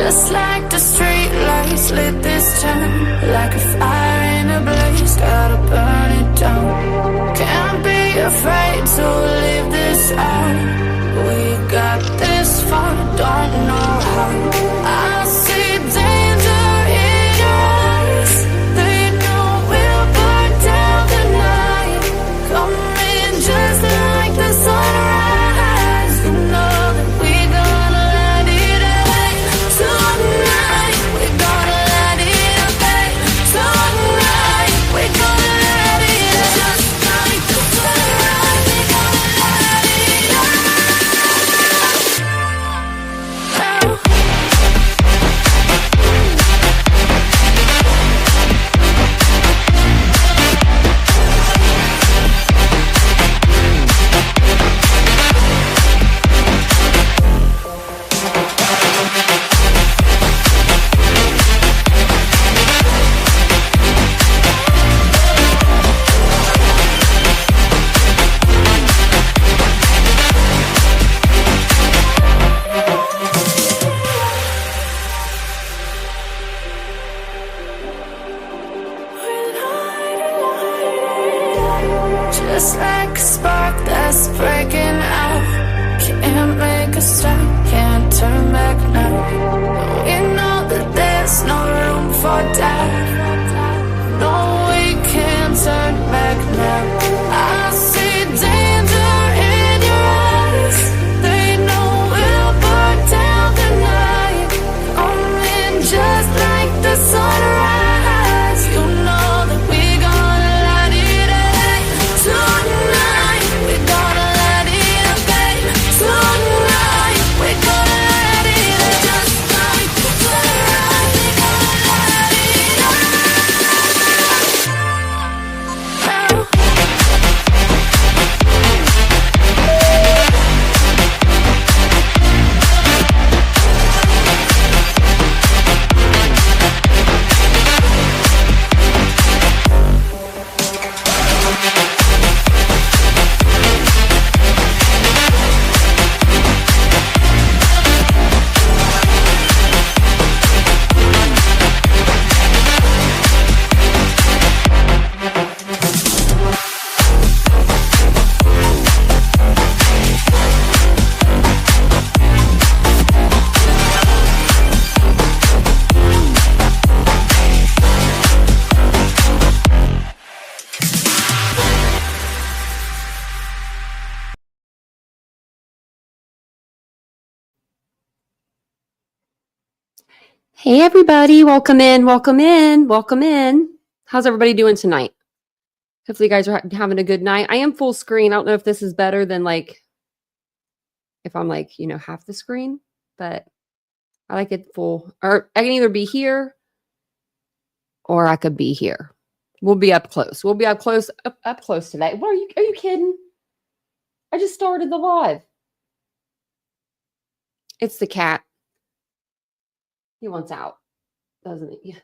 Just like the street lights lit this town, like a fire in a blaze, gotta burn it down. Can't be afraid to leave this out. We got this far, don't know how. I see danger in your eyes. They know we'll burn down the night. Coming just like the sunrise. You know that we gonna let it out. Tonight, we gonna let it out. Tonight, we gonna let it out. Just like the sunrise, we gonna let it out. Just like a spark that's breaking out. Can't make a stop, can't turn back now. We know that there's no room for doubt. No, we can't turn back now. I see danger in your eyes. They know we'll burn down the night. Coming just like the sunrise. You know that we gonna let it out. Tonight, we gonna let it out, babe. Tonight, we gonna let it out. Just like the sunrise, we gonna let it out. Hey everybody, welcome in, welcome in, welcome in. How's everybody doing tonight? Hopefully you guys are having a good night. I am full screen. I don't know if this is better than like, if I'm like, half the screen, but I like it full. Or I can either be here or I could be here. We'll be up close. We'll be up close today. What are you kidding? I just started the live. It's the cat. He wants out, doesn't he? Yeah.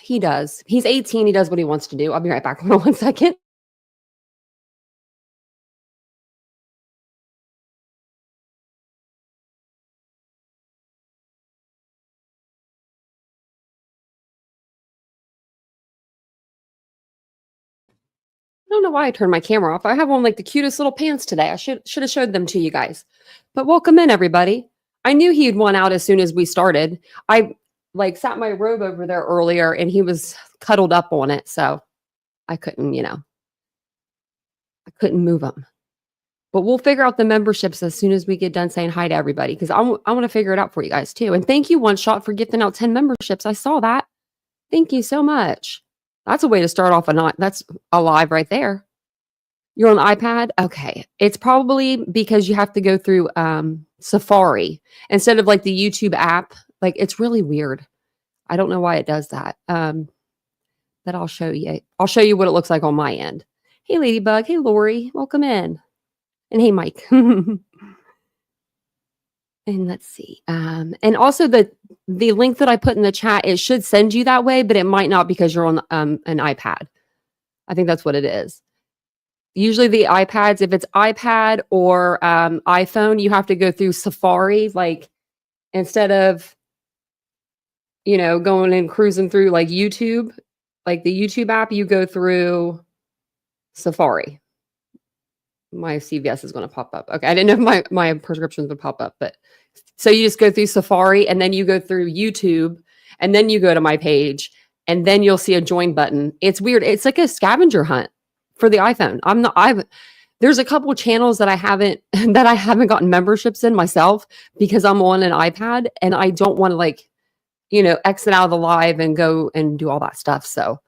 He does. He's 18. He does what he wants to do. I'll be right back. Hold on 1 second. I don't know why I turned my camera off. I have on like the cutest little pants today. I should have showed them to you guys. But welcome in, everybody. I knew he'd want out as soon as we started. I sat my robe over there earlier and he was cuddled up on it. So I couldn't, I couldn't move him. But we'll figure out the memberships as soon as we get done saying hi to everybody, because I want to figure it out for you guys too. And thank you, One Shot, for gifting out 10 memberships. I saw that. Thank you so much. That's a way to start off a night. That's a live right there. You're on the iPad? Okay. It's probably because you have to go through Safari instead of like the YouTube app. Like, it's really weird. I don't know why it does that. But I'll show you. I'll show you what it looks like on my end. Hey, Ladybug. Hey, Lori. Welcome in. And hey, Mike. And let's see. And also the link that I put in the chat, it should send you that way, but it might not because you're on an iPad. I think that's what it is. Usually the iPads, if it's iPad or iPhone, you have to go through Safari. Like, instead of going and cruising through like YouTube, like the YouTube app, you go through Safari. My CVS is going to pop up. Okay. I didn't know if my prescriptions would pop up, but so you just go through Safari and then you go through YouTube and then you go to my page and then you'll see a join button. It's weird. It's like a scavenger hunt for the iPhone. There's a couple of channels that I haven't gotten memberships in myself because I'm on an iPad and I don't want to exit out of the live and go and do all that stuff. So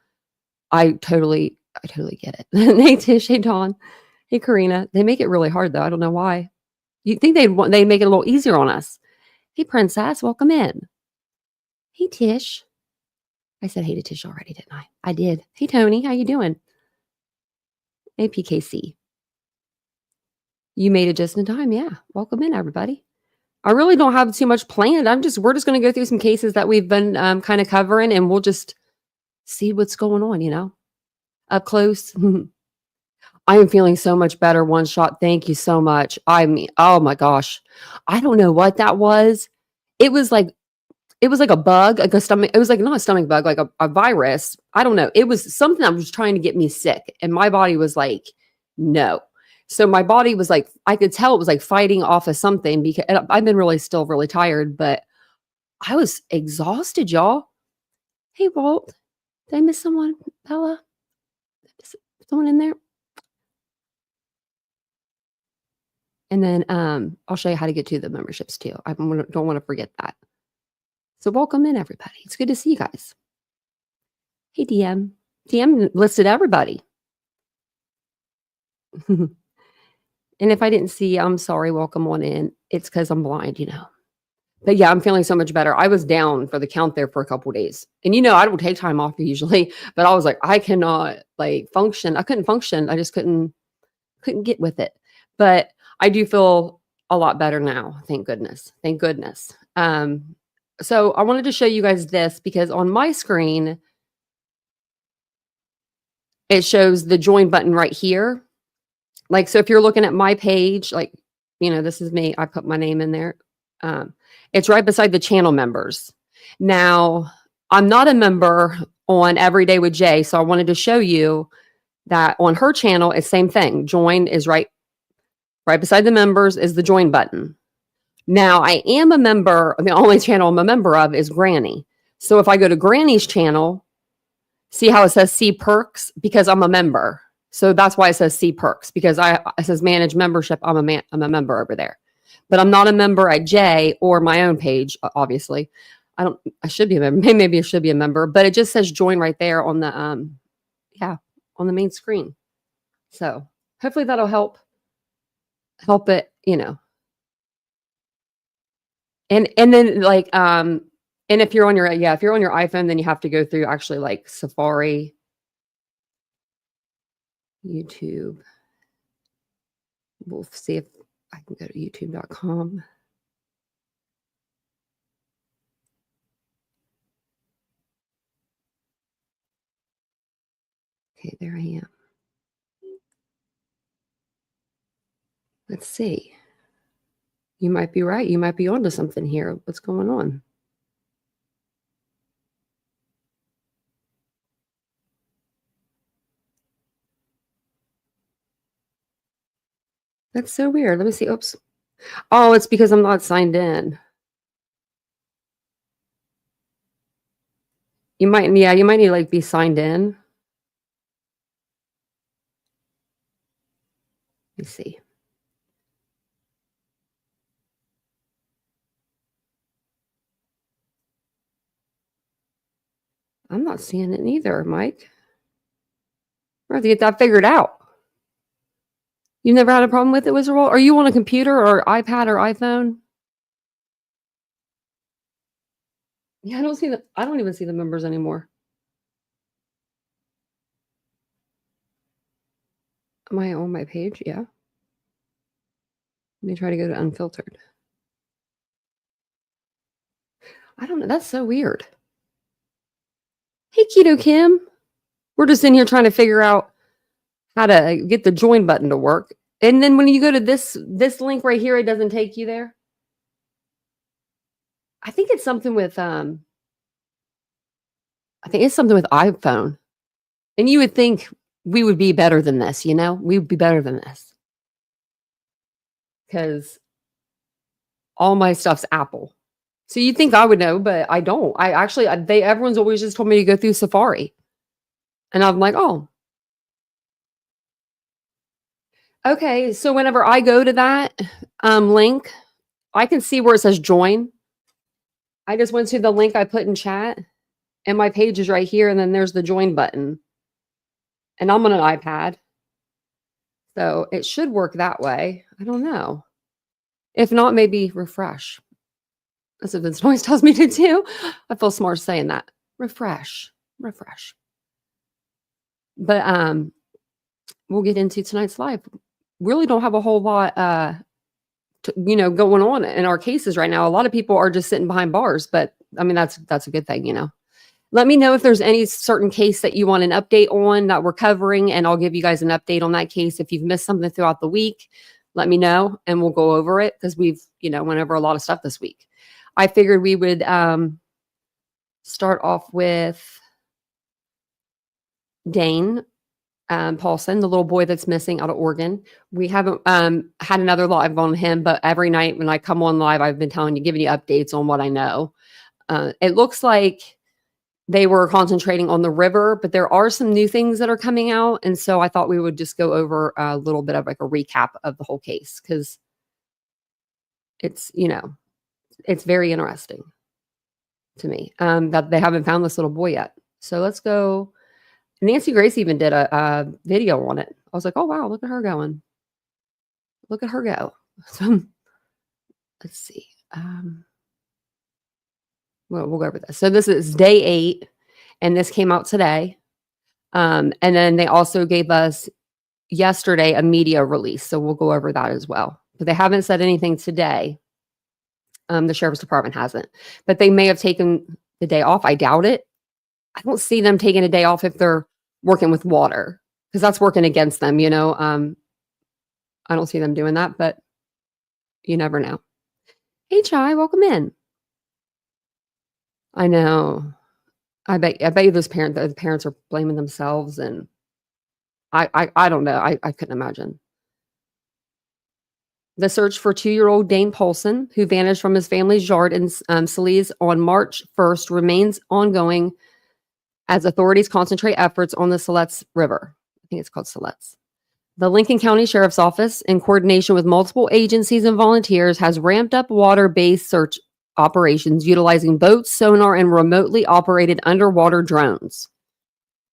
I totally get it. Hey Tish, hey Dawn. Hey, Karina. They make it really hard, though. I don't know why. You'd think they'd make it a little easier on us. Hey, Princess. Welcome in. Hey, Tish. I said hey to Tish already, didn't I? I did. Hey, Tony. How you doing? Hey, PKC. You made it just in time. Yeah. Welcome in, everybody. I really don't have too much planned. We're just going to go through some cases that we've been kind of covering, and we'll just see what's going on, up close. I am feeling so much better. One shot. Thank you so much. I mean, oh my gosh. I don't know what that was. It was like a bug, like a stomach. It was like not a stomach bug, like a virus. I don't know. It was something that was trying to get me sick. And my body was like, no. So my body was like, I could tell it was like fighting off of something because I've been still really tired, but I was exhausted, y'all. Hey, Walt. Did I miss someone? Bella? Is someone in there? And then I'll show you how to get to the memberships too. I don't want to forget that. So welcome in, everybody. It's good to see you guys. Hey, DM. DM listed everybody. And if I didn't see, I'm sorry. Welcome on in. It's because I'm blind, But yeah, I'm feeling so much better. I was down for the count there for a couple of days. And I would take time off usually, but I was like, I cannot function. I couldn't function. I just couldn't get with it. But I do feel a lot better now. Thank goodness. Thank goodness. So I wanted to show you guys this because on my screen, it shows the join button right here. So if you're looking at my page, this is me. I put my name in there. It's right beside the channel members. Now, I'm not a member on Everyday with Jay, so I wanted to show you that on her channel, it's same thing. Join is right beside the members is the join button. Now, I am a member. The only channel I'm a member of is Granny. So if I go to Granny's channel, see how it says see perks? Because I'm a member. So that's why it says see perks, because it says manage membership. I'm a member over there. But I'm not a member at Jay or my own page, obviously. I should be a member. Maybe I should be a member, but it just says join right there on the on the main screen. So hopefully that'll help it, And then and if you're on your iPhone, then you have to go through actually Safari, YouTube. We'll see if I can go to youtube.com. Okay, there I am. Let's see. You might be right. You might be onto something here. What's going on? That's so weird. Let me see. Oops. Oh, it's because I'm not signed in. You might need to be signed in. Let me see. I'm not seeing it either, Mike. We're going to get that figured out. You never had a problem with it, Wizard Wall? Are you on a computer or iPad or iPhone? Yeah, I don't even see the members anymore. Am I on my page? Yeah. Let me try to go to unfiltered. I don't know. That's so weird. Hey, Keto Kim. We're just in here trying to figure out how to get the join button to work. And then when you go to this link right here, it doesn't take you there. I think it's something with I think it's something with iPhone. And you would think we would be better than this, you know? We would be better than this. Because all my stuff's Apple. So you'd think I would know, but I don't. I actually, everyone's always just told me to go through Safari. And I'm like, oh. Okay, so whenever I go to that link, I can see where it says join. I just went to the link I put in chat, and my page is right here, and then there's the join button. And I'm on an iPad, so it should work that way. I don't know. If not, maybe refresh. That's what Vince Noise tells me to do. I feel smart saying that. Refresh. But we'll get into tonight's live. Really don't have a whole lot going on in our cases right now. A lot of people are just sitting behind bars, but I mean that's a good thing, you know. Let me know if there's any certain case that you want an update on that we're covering, and I'll give you guys an update on that case. If you've missed something throughout the week, let me know and we'll go over it, because we've, went over a lot of stuff this week. I figured we would start off with Dane Paulsen, the little boy that's missing out of Oregon. We haven't had another live on him, but every night when I come on live, I've been giving you updates on what I know. It looks like they were concentrating on the river, but there are some new things that are coming out. And so I thought we would just go over a little bit of like a recap of the whole case, because it's, it's very interesting to me that they haven't found this little boy yet. So let's go. Nancy Grace even did a video on it. I was like, oh, wow, look at her going. Look at her go. So let's see. Well, we'll go over this. So this is day 8, and this came out today. And then they also gave us yesterday a media release. So we'll go over that as well. But they haven't said anything today. The sheriff's department hasn't. But they may have taken the day off. I doubt it. I don't see them taking a day off if they're working with water, because that's working against them, I don't see them doing that, but you never know. Hey, Chai, welcome in. I know. I bet you the parents are blaming themselves, and I don't know. I couldn't imagine. The search for 2-year-old Dane Paulsen, who vanished from his family's yard in Salise on March 1st, remains ongoing as authorities concentrate efforts on the Siletz River. I think it's called Siletz. The Lincoln County Sheriff's Office, in coordination with multiple agencies and volunteers, has ramped up water-based search operations utilizing boats, sonar, and remotely operated underwater drones.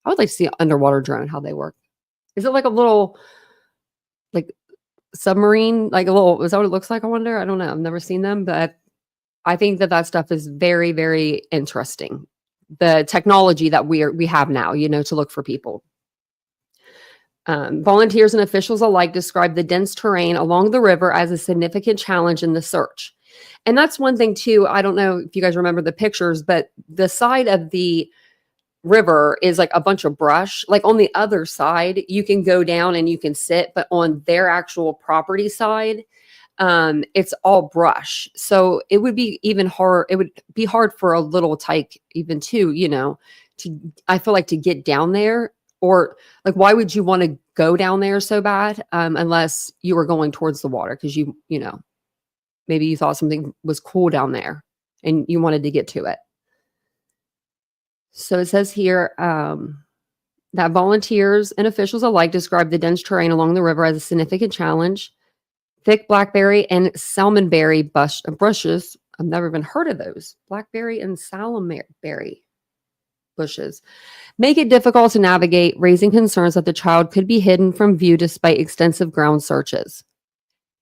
I would like to see an underwater drone, how they work. Is it like a little, like, submarine? Like a little, is that what it looks like? I wonder. I don't know. I've never seen them, but I think that stuff is very, very interesting. The technology that we have now, to look for people. Volunteers and officials alike describe the dense terrain along the river as a significant challenge in the search. And that's one thing too. I don't know if you guys remember the pictures, but the side of the river is like a bunch of brush. Like on the other side, you can go down and you can sit, but on their actual property side, it's all brush. So it would be even hard. It would be hard for a little tyke even too, I feel like to get down there, or like, why would you want to go down there so bad? Unless you were going towards the water, because maybe you thought something was cool down there and you wanted to get to it. So it says here that volunteers and officials alike describe the dense terrain along the river as a significant challenge. Thick blackberry and salmonberry bushes. I've never even heard of those. Blackberry and salmonberry bushes make it difficult to navigate, raising concerns that the child could be hidden from view despite extensive ground searches.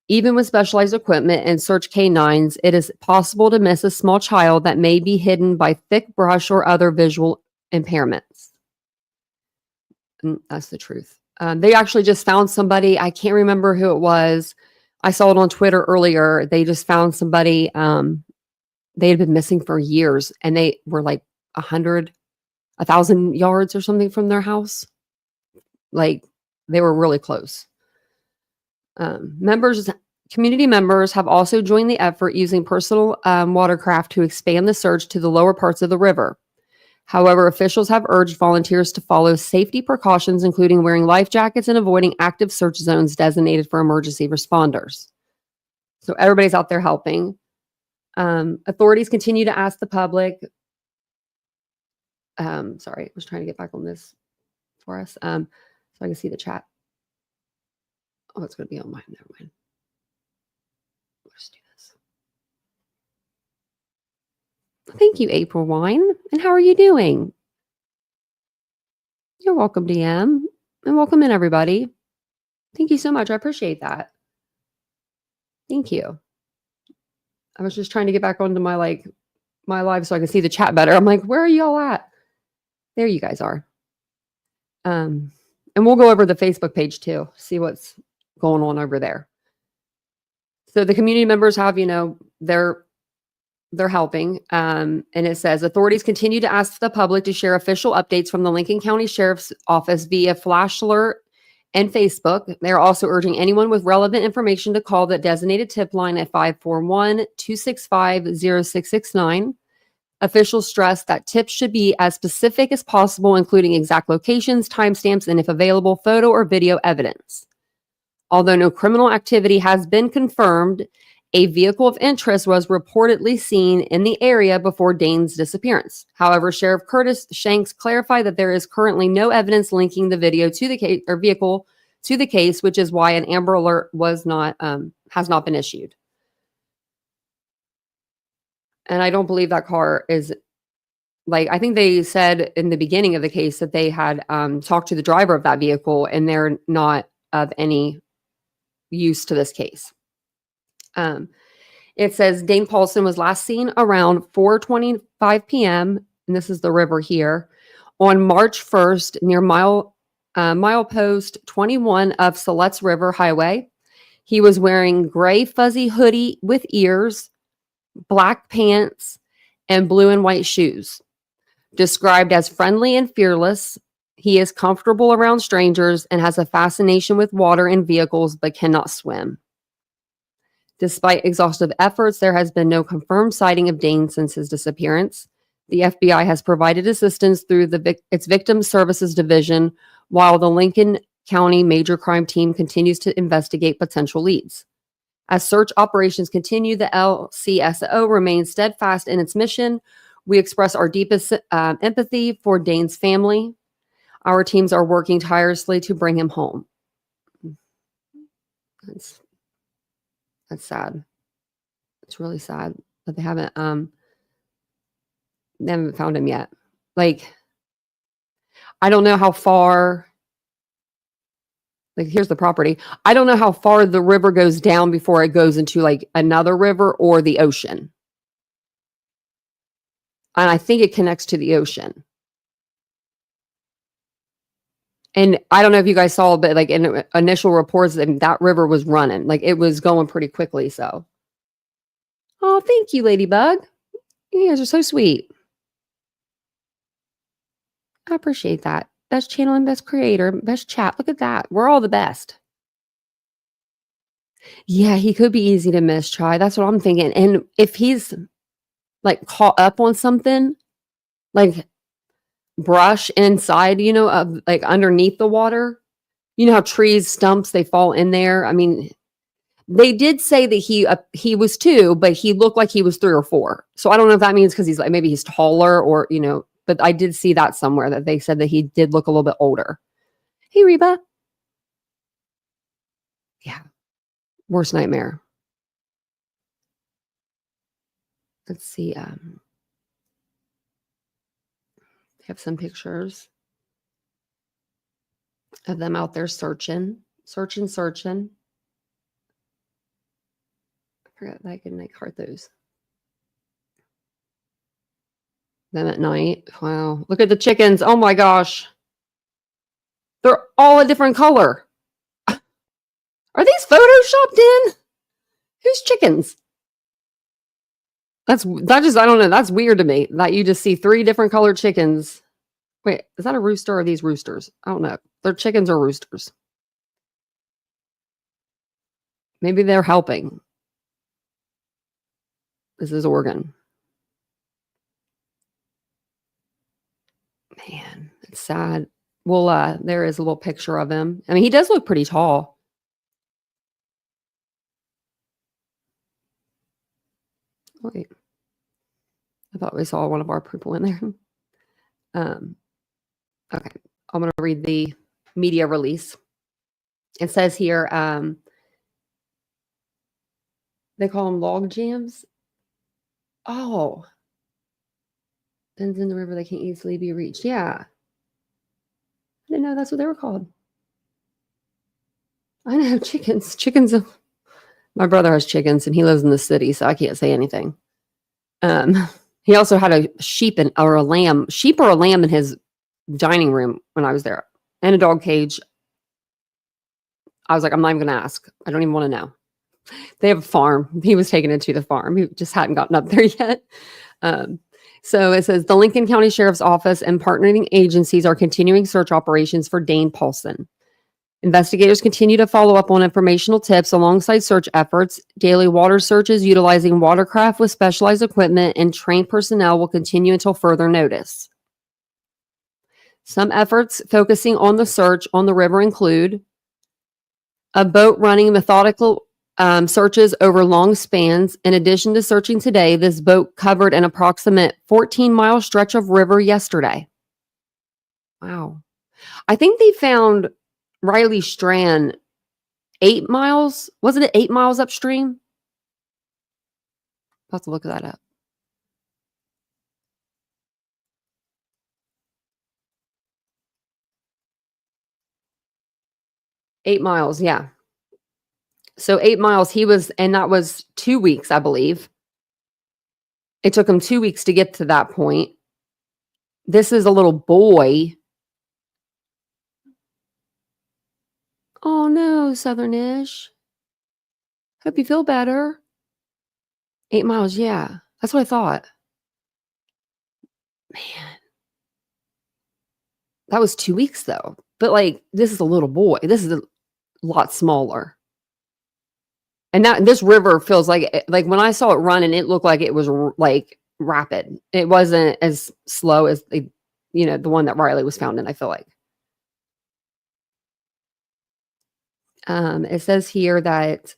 Even with specialized equipment and search canines, it is possible to miss a small child that may be hidden by thick brush or other visual impairments. And that's the truth. They actually just found somebody. I can't remember who it was. I saw it on Twitter earlier. They just found somebody. They had been missing for years, and they were like 1,000 yards or something from their house. Like, they were really close. Community members have also joined the effort using personal watercraft to expand the search to the lower parts of the river. However, officials have urged volunteers to follow safety precautions, including wearing life jackets and avoiding active search zones designated for emergency responders. So everybody's out there helping. Authorities continue to ask the public. Sorry, I was trying to get back on this for us so I can see the chat. Oh, it's going to be on mine. Never mind. Let's do this. Thank you, April Wine. And how are you doing? You're welcome, DM. And welcome in, everybody. Thank you so much. I appreciate that. Thank you. I was just trying to get back onto my live so I can see the chat better. I'm like, where are y'all at? There you guys are. And we'll go over the Facebook page too, see what's going on over there. So the community members have, they're helping. And it says authorities continue to ask the public to share official updates from the Lincoln County Sheriff's Office via flash alert and Facebook. They're also urging anyone with relevant information to call the designated tip line at 541-265-0669. Officials stress that tips should be as specific as possible, including exact locations, timestamps, and if available, photo or video evidence. Although no criminal activity has been confirmed, a vehicle of interest was reportedly seen in the area before Dane's disappearance. However, Sheriff Curtis Shanks clarified that there is currently no evidence linking the video to the case or vehicle to the case, which is why an Amber Alert has not been issued. And I don't believe that car is I think they said in the beginning of the case that they had talked to the driver of that vehicle and they're not of any use to this case. It says Dane Paulsen was last seen around 4:25 p.m. and this is the river here on March 1st near milepost 21 of Siletz River Highway. He was wearing gray fuzzy hoodie with ears, black pants, and blue and white shoes. Described as friendly and fearless, he is comfortable around strangers and has a fascination with water and vehicles, but cannot swim. Despite exhaustive efforts, there has been no confirmed sighting of Dane since his disappearance. The FBI has provided assistance through its Victim Services Division, while the Lincoln County Major Crime Team continues to investigate potential leads. As search operations continue, the LCSO remains steadfast in its mission. We express our deepest empathy for Dane's family. Our teams are working tirelessly to bring him home. That's sad. It's really sad that they haven't found him yet. I don't know how far. Here's the property. I don't know how far the river goes down before it goes into another river or the ocean. And I think it connects to the ocean. And I don't know if you guys saw, but in initial reports, that river was running. It was going pretty quickly. So, oh, thank you, Ladybug. You guys are so sweet. I appreciate that. Best channel and best creator, best chat. Look at that. We're all the best. Yeah, he could be easy to miss, Chai. That's what I'm thinking. And if he's caught up on something, brush inside, of underneath the water, how trees, stumps, they fall in there. I mean, they did say that he was 2, but he looked like he was 3 or 4. So I don't know if that means because he's maybe he's taller or, but I did see that somewhere that they said that he did look a little bit older. Hey, Reba. Yeah. Worst nightmare. Let's see. Have some pictures of them out there searching. I forgot that I can heart those. Them at night. Wow. Look at the chickens. Oh my gosh. They're all a different color. Are these photoshopped in? Whose chickens? I don't know. That's weird to me that you just see 3 different colored chickens. Wait, is that a rooster or are these roosters? I don't know. They're chickens or roosters. Maybe they're helping. This is Oregon. It's sad. Well, there is a little picture of him. I mean, he does look pretty tall. Wait, I thought we saw one of our people in there. Okay, I'm going to read the media release. It says here, they call them log jams. Oh, bends in the river that can easily be reached. Yeah, I didn't know that's what they were called. I know chickens. My brother has chickens, and he lives in the city, so I can't say anything. He also had a sheep or a lamb in his dining room when I was there, and a dog cage. I was like, I'm not even going to ask. I don't even want to know. They have a farm. He was taking it to the farm. He just hadn't gotten up there yet. So it says the Lincoln County Sheriff's Office and partnering agencies are continuing search operations for Dane Paulsen. Investigators continue to follow up on informational tips alongside search efforts. Daily water searches utilizing watercraft with specialized equipment and trained personnel will continue until further notice. Some efforts focusing on the search on the river include a boat running methodical searches over long spans. In addition to searching today, this boat covered an approximate 14-mile stretch of river yesterday. Wow. I think they found Riley Strand 8 miles. Wasn't it 8 miles upstream? I'll have to look that up. Eight miles, yeah. So 8 miles and that was 2 weeks, I believe. It took him 2 weeks to get to that point. This is a little boy. Oh no, Southernish. Hope you feel better. 8 miles, yeah. That's what I thought. Man. That was 2 weeks though. But like, this is a little boy. This is a lot smaller. And this river feels like when I saw it running, it looked like it was like rapid. It wasn't as slow as the one that Riley was found in, I feel like. It says here that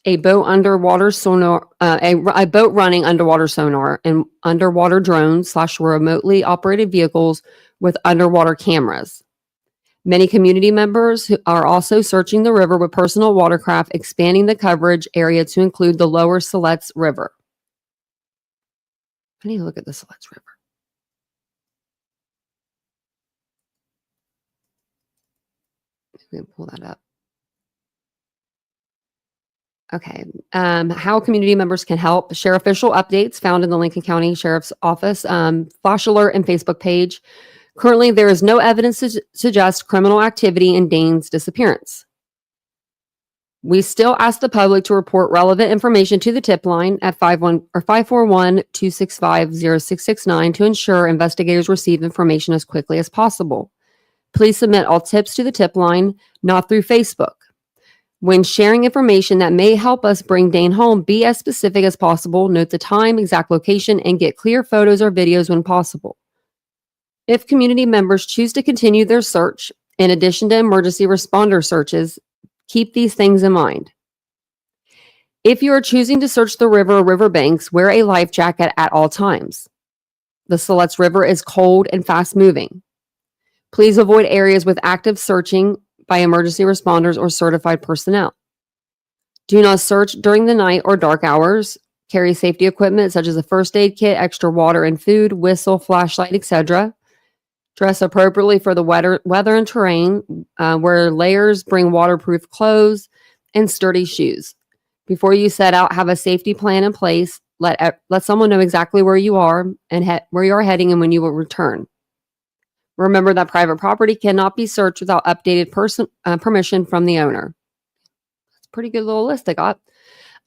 a boat underwater sonar, a boat running underwater sonar and underwater drones / remotely operated vehicles with underwater cameras. Many community members who are also searching the river with personal watercraft, expanding the coverage area to include the lower Siletz River. I need to look at the Siletz River. We can pull that up. Okay. How community members can help. Share official updates found in the Lincoln County Sheriff's Office flash alert and Facebook page. Currently, there is no evidence to suggest criminal activity in Dane's disappearance. We still ask the public to report relevant information to the tip line at 541-265-0669 to ensure investigators receive information as quickly as possible. Please submit all tips to the tip line, not through Facebook. When sharing information that may help us bring Dane home, be as specific as possible, note the time, exact location, and get clear photos or videos when possible. If community members choose to continue their search, in addition to emergency responder searches, keep these things in mind. If you are choosing to search the river or riverbanks, wear a life jacket at all times. The Siletz River is cold and fast moving. Please avoid areas with active searching by emergency responders or certified personnel. Do not search during the night or dark hours. Carry safety equipment such as a first aid kit, extra water and food, whistle, flashlight, etc. Dress appropriately for the weather and terrain. Wear layers, bring waterproof clothes, and sturdy shoes. Before you set out, have a safety plan in place. Let someone know exactly where you are and where you are heading and when you will return. Remember that private property cannot be searched without updated permission from the owner. That's a pretty good little list I got.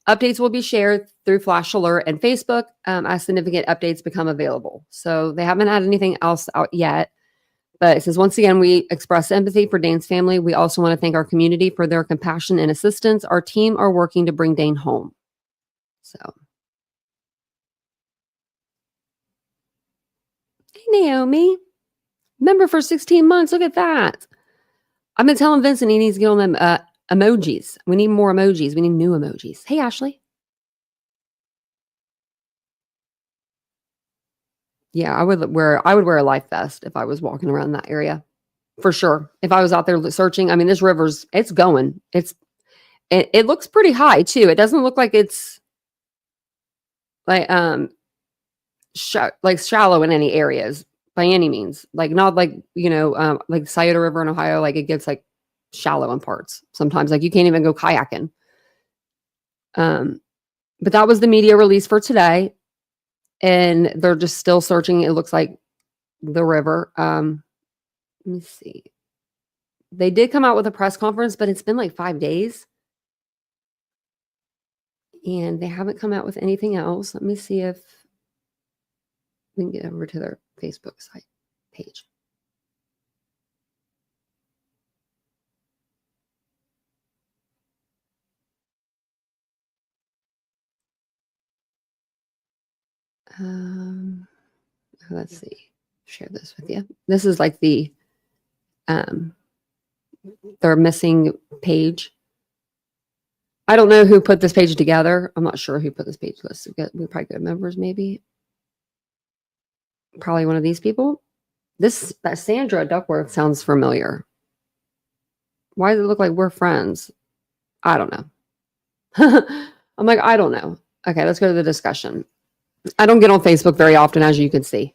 Updates will be shared through Flash Alert and Facebook as significant updates become available. So they haven't had anything else out yet. But it says, once again, we express empathy for Dane's family. We also want to thank our community for their compassion and assistance. Our team are working to bring Dane home. So. Hey, Naomi. Member for 16 months. Look at that. I've been telling Vincent he needs to get on them emojis. We need more emojis. We need new emojis. Hey, Ashley. Yeah, I would wear a life vest if I was walking around that area. For sure. If I was out there searching, I mean, this river's, it's going. It looks pretty high too. It doesn't look like it's like like shallow in any areas by any means. Like not like, like Scioto River in Ohio, like it gets like shallow in parts. Sometimes like you can't even go kayaking. But that was the media release for today. And they're just still searching. It looks like the river. Let me see. They did come out with a press conference, but it's been like 5 days. And they haven't come out with anything else. Let me see if we can get over to their Facebook site page. Let's see. Share this with you. This is like the their missing page. I don't know who put this page together. I'm not sure who put this page list. We probably go members, maybe. Probably one of these people. That Sandra Duckworth sounds familiar. Why does it look like we're friends? I don't know. I'm like, I don't know. Okay, let's go to the discussion. I don't get on Facebook very often, as you can see.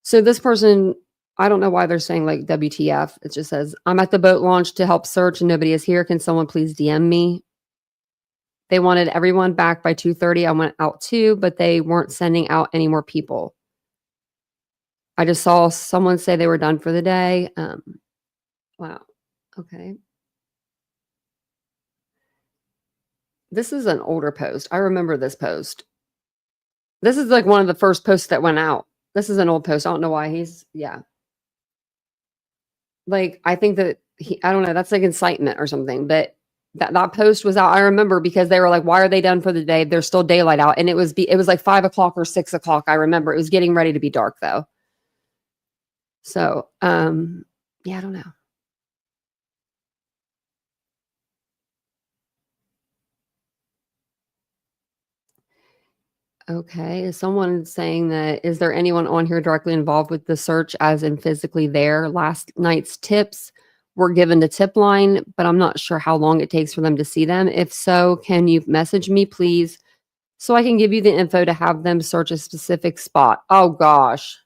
So this person, I don't know why they're saying like WTF. It just says, I'm at the boat launch to help search and nobody is here. Can someone please DM me? They wanted everyone back by 2:30. I went out too, but they weren't sending out any more people. I just saw someone say they were done for the day. Wow. Okay. This is an older post. I remember this post. This is like one of the first posts that went out. This is an old post. I don't know why yeah. Like, I think that I don't know, that's like incitement or something, but that post was out. I remember because they were like, why are they done for the day? There's still daylight out. And it was like 5 o'clock or 6 o'clock. I remember it was getting ready to be dark though. So, yeah, I don't know. Okay. Is someone saying that, is there anyone on here directly involved with the search as in physically there? Last night's tips were given to tip line, but I'm not sure how long it takes for them to see them. If so, can you message me, please, so I can give you the info to have them search a specific spot? Oh gosh.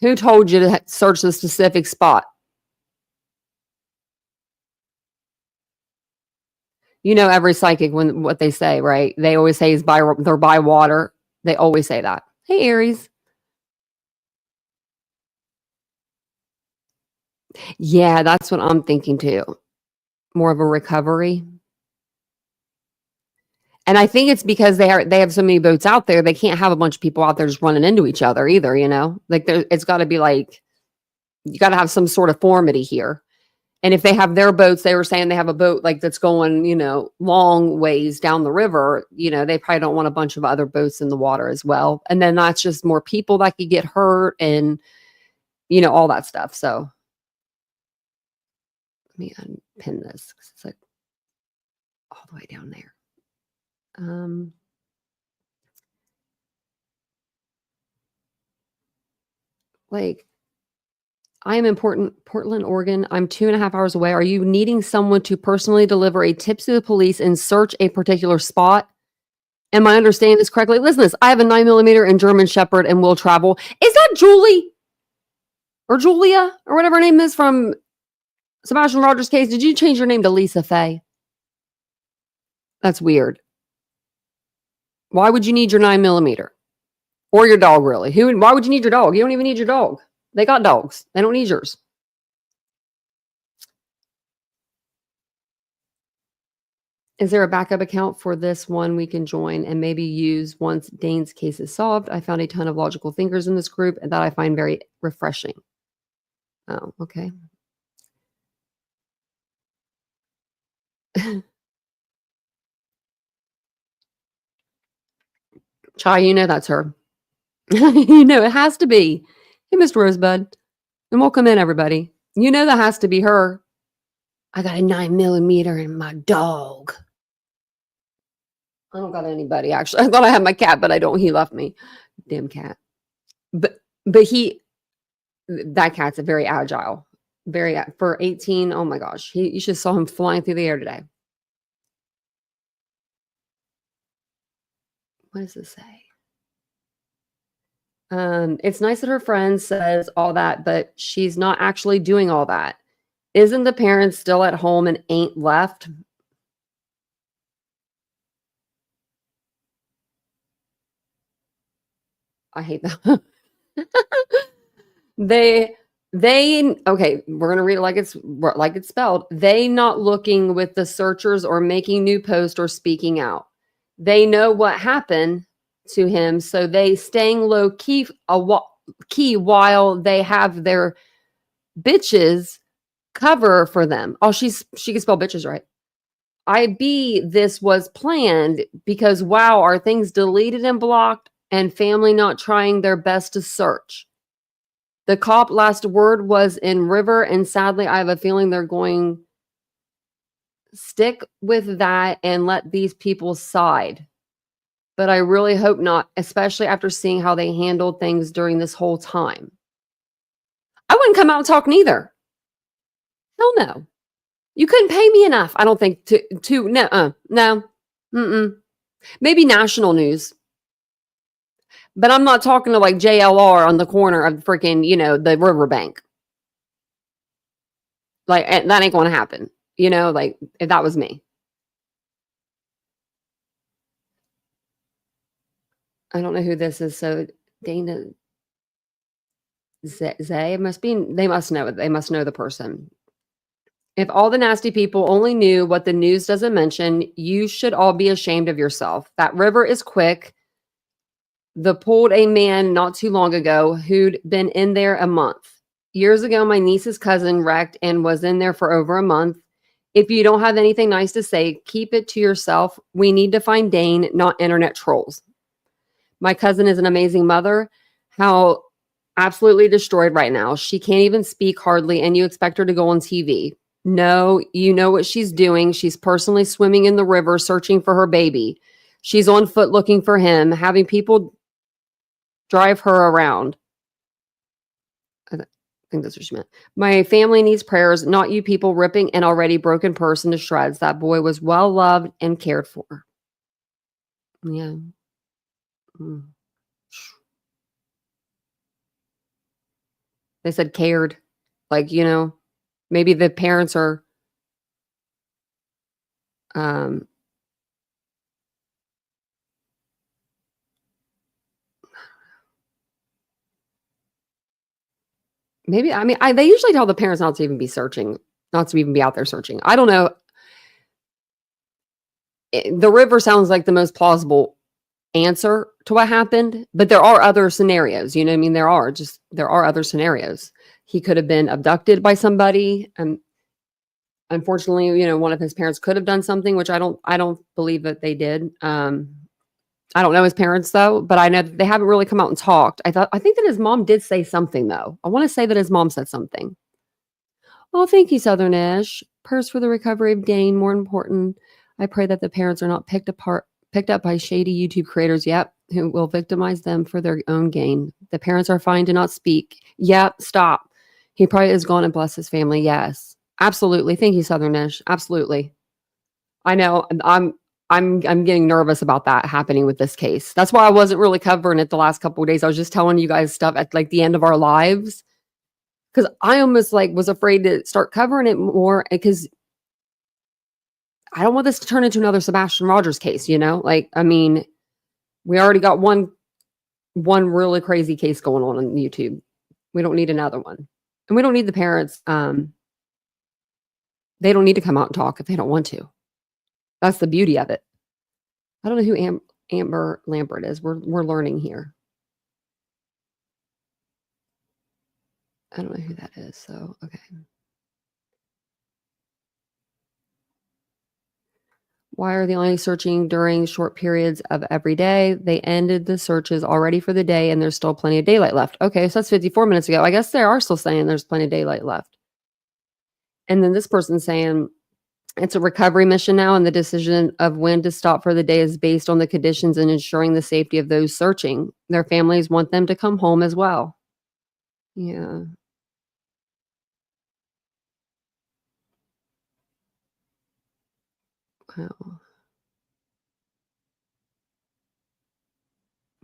Who told you to search the specific spot? You know, every psychic, when what they say, right? They always say they're by water. They always say that. Hey, Aries. Yeah, that's what I'm thinking too. More of a recovery. And I think it's because they have so many boats out there, they can't have a bunch of people out there just running into each other either, you know? Like it's got to be like, you got to have some sort of formity here. And if they have their boats, they were saying they have a boat like that's going, long ways down the river, they probably don't want a bunch of other boats in the water as well. And then that's just more people that could get hurt and, all that stuff. So let me unpin this because it's like all the way down there. Like, I am in Portland, Oregon. I'm 2.5 hours away. Are you needing someone to personally deliver a tip to the police and search a particular spot? Am I understanding this correctly? Listen to this. I have a 9mm and German Shepherd and will travel. Is that Julie or Julia or whatever her name is from Sebastian Rogers' case? Did you change your name to Lisa Faye? That's weird. Why would you need your 9mm? Or your dog, really? Why would you need your dog? You don't even need your dog. They got dogs. They don't need yours. Is there a backup account for this one we can join and maybe use once Dane's case is solved? I found a ton of logical thinkers in this group and that I find very refreshing. Oh, okay. Chai, that's her. It has to be. Hey, Mr. Rosebud. And welcome in, everybody. You know that has to be her. I got a 9mm in my dog. I don't got anybody, actually. I thought I had my cat, but I don't. He left me. Damn cat. But that cat's a very agile. For 18, oh my gosh. You should saw him flying through the air today. What does this say? It's nice that her friend says all that, but she's not actually doing all that. Isn't the parent still at home and ain't left? I hate that. they okay, we're gonna read it like it's spelled. They not looking with the searchers or making new posts or speaking out. They know what happened to him, so they staying low key while they have their bitches cover for them. Oh, she can spell bitches right. This was planned because wow, are things deleted and blocked and family not trying their best to search. The cop last word was in river, and sadly, I have a feeling they're going stick with that and let these people side. But I really hope not, especially after seeing how they handled things during this whole time. I wouldn't come out and talk neither. Hell no. You couldn't pay me enough, I don't think, to no. Maybe national news. But I'm not talking to like JLR on the corner of freaking, the riverbank. Like, that ain't going to happen. Like, if that was me. I don't know who this is. So, Dana Zay must be, they must know it. They must know the person. If all the nasty people only knew what the news doesn't mention, you should all be ashamed of yourself. That river is quick. The pulled a man not too long ago who'd been in there a month. Years ago, my niece's cousin wrecked and was in there for over a month. If you don't have anything nice to say, keep it to yourself. We need to find Dane, not internet trolls. My cousin is an amazing mother. How absolutely destroyed right now. She can't even speak hardly, and you expect her to go on TV. No, you know what she's doing. She's personally swimming in the river searching for her baby. She's on foot looking for him, having people drive her around. I think that's what she meant. My family needs prayers, not you people ripping an already broken person to shreds. That boy was well loved and cared for. Yeah. They said cared. Like, maybe the parents are maybe, I mean, they usually tell the parents not to even be searching, not to even be out there searching. I don't know. The river sounds like the most plausible answer to what happened, but there are other scenarios. You know what I mean? There are other scenarios. He could have been abducted by somebody. And unfortunately, one of his parents could have done something, which I don't believe that they did. I don't know his parents though, but I know that they haven't really come out and talked. I think that his mom did say something though. I want to say that his mom said something. Oh, thank you, Southern-ish. Prayers for the recovery of Dane. More important, I pray that the parents are not picked up by shady YouTube creators, who will victimize them for their own gain. The parents are fine to not speak. Stop. He probably is gone and bless his family. Yes, absolutely. Thank you, Southern-ish. Absolutely. I know. I'm getting nervous about that happening with this case. That's why I wasn't really covering it the last couple of days. I was just telling you guys stuff at like the end of our lives. Because I almost was afraid to start covering it more because I don't want this to turn into another Sebastian Rogers case, Like, I mean, we already got one really crazy case going on YouTube. We don't need another one. And we don't need the parents. They don't need to come out and talk if they don't want to. That's the beauty of it. I don't know who Amber Lambert is. We're learning here. I don't know who that is. So, okay. Why are they only searching during short periods of every day? They ended the searches already for the day and there's still plenty of daylight left. Okay, so that's 54 minutes ago. I guess they are still saying there's plenty of daylight left. And then this person's saying it's a recovery mission now, and the decision of when to stop for the day is based on the conditions and ensuring the safety of those searching. Their families want them to come home as well. Yeah. Wow.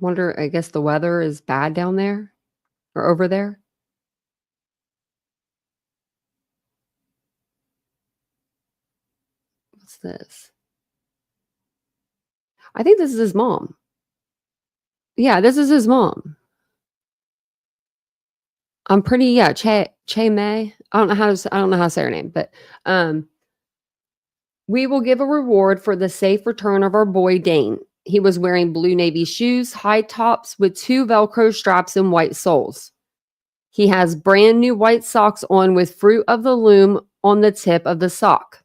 Wonder, I guess the weather is bad down there or over there. What's this? I think this is his mom. Yeah, this is his mom. I'm pretty, yeah, Che May. I don't know how to say her name, but we will give a reward for the safe return of our boy Dane. He was wearing blue navy shoes, high tops with 2 Velcro straps and white soles. He has brand new white socks on with Fruit of the Loom on the tip of the sock.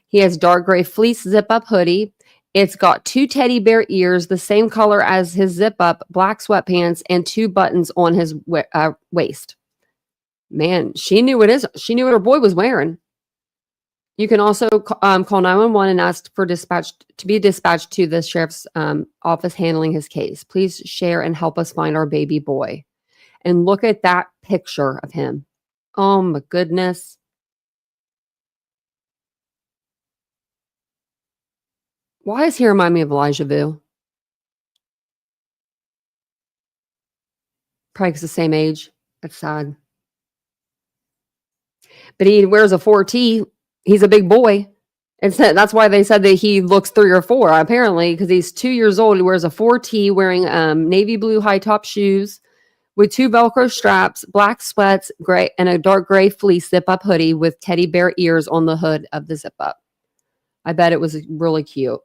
He has dark gray fleece zip-up hoodie. It's got 2 teddy bear ears, the same color as his zip-up, black sweatpants, and 2 buttons on his waist. Man, she knew what her boy was wearing. You can also call 911 and ask for to be dispatched to the sheriff's office handling his case. Please share and help us find our baby boy. And look at that picture of him. Oh my goodness. Why does he remind me of Elijah Vu? Probably because the same age. That's sad. But he wears a 4T. He's a big boy. That's why they said that he looks 3 or 4, apparently, because he's 2 years old. He wears a 4T, wearing navy blue high top shoes with 2 Velcro straps, black sweats, gray, and a dark gray fleece zip up hoodie with teddy bear ears on the hood of the zip up. I bet it was really cute.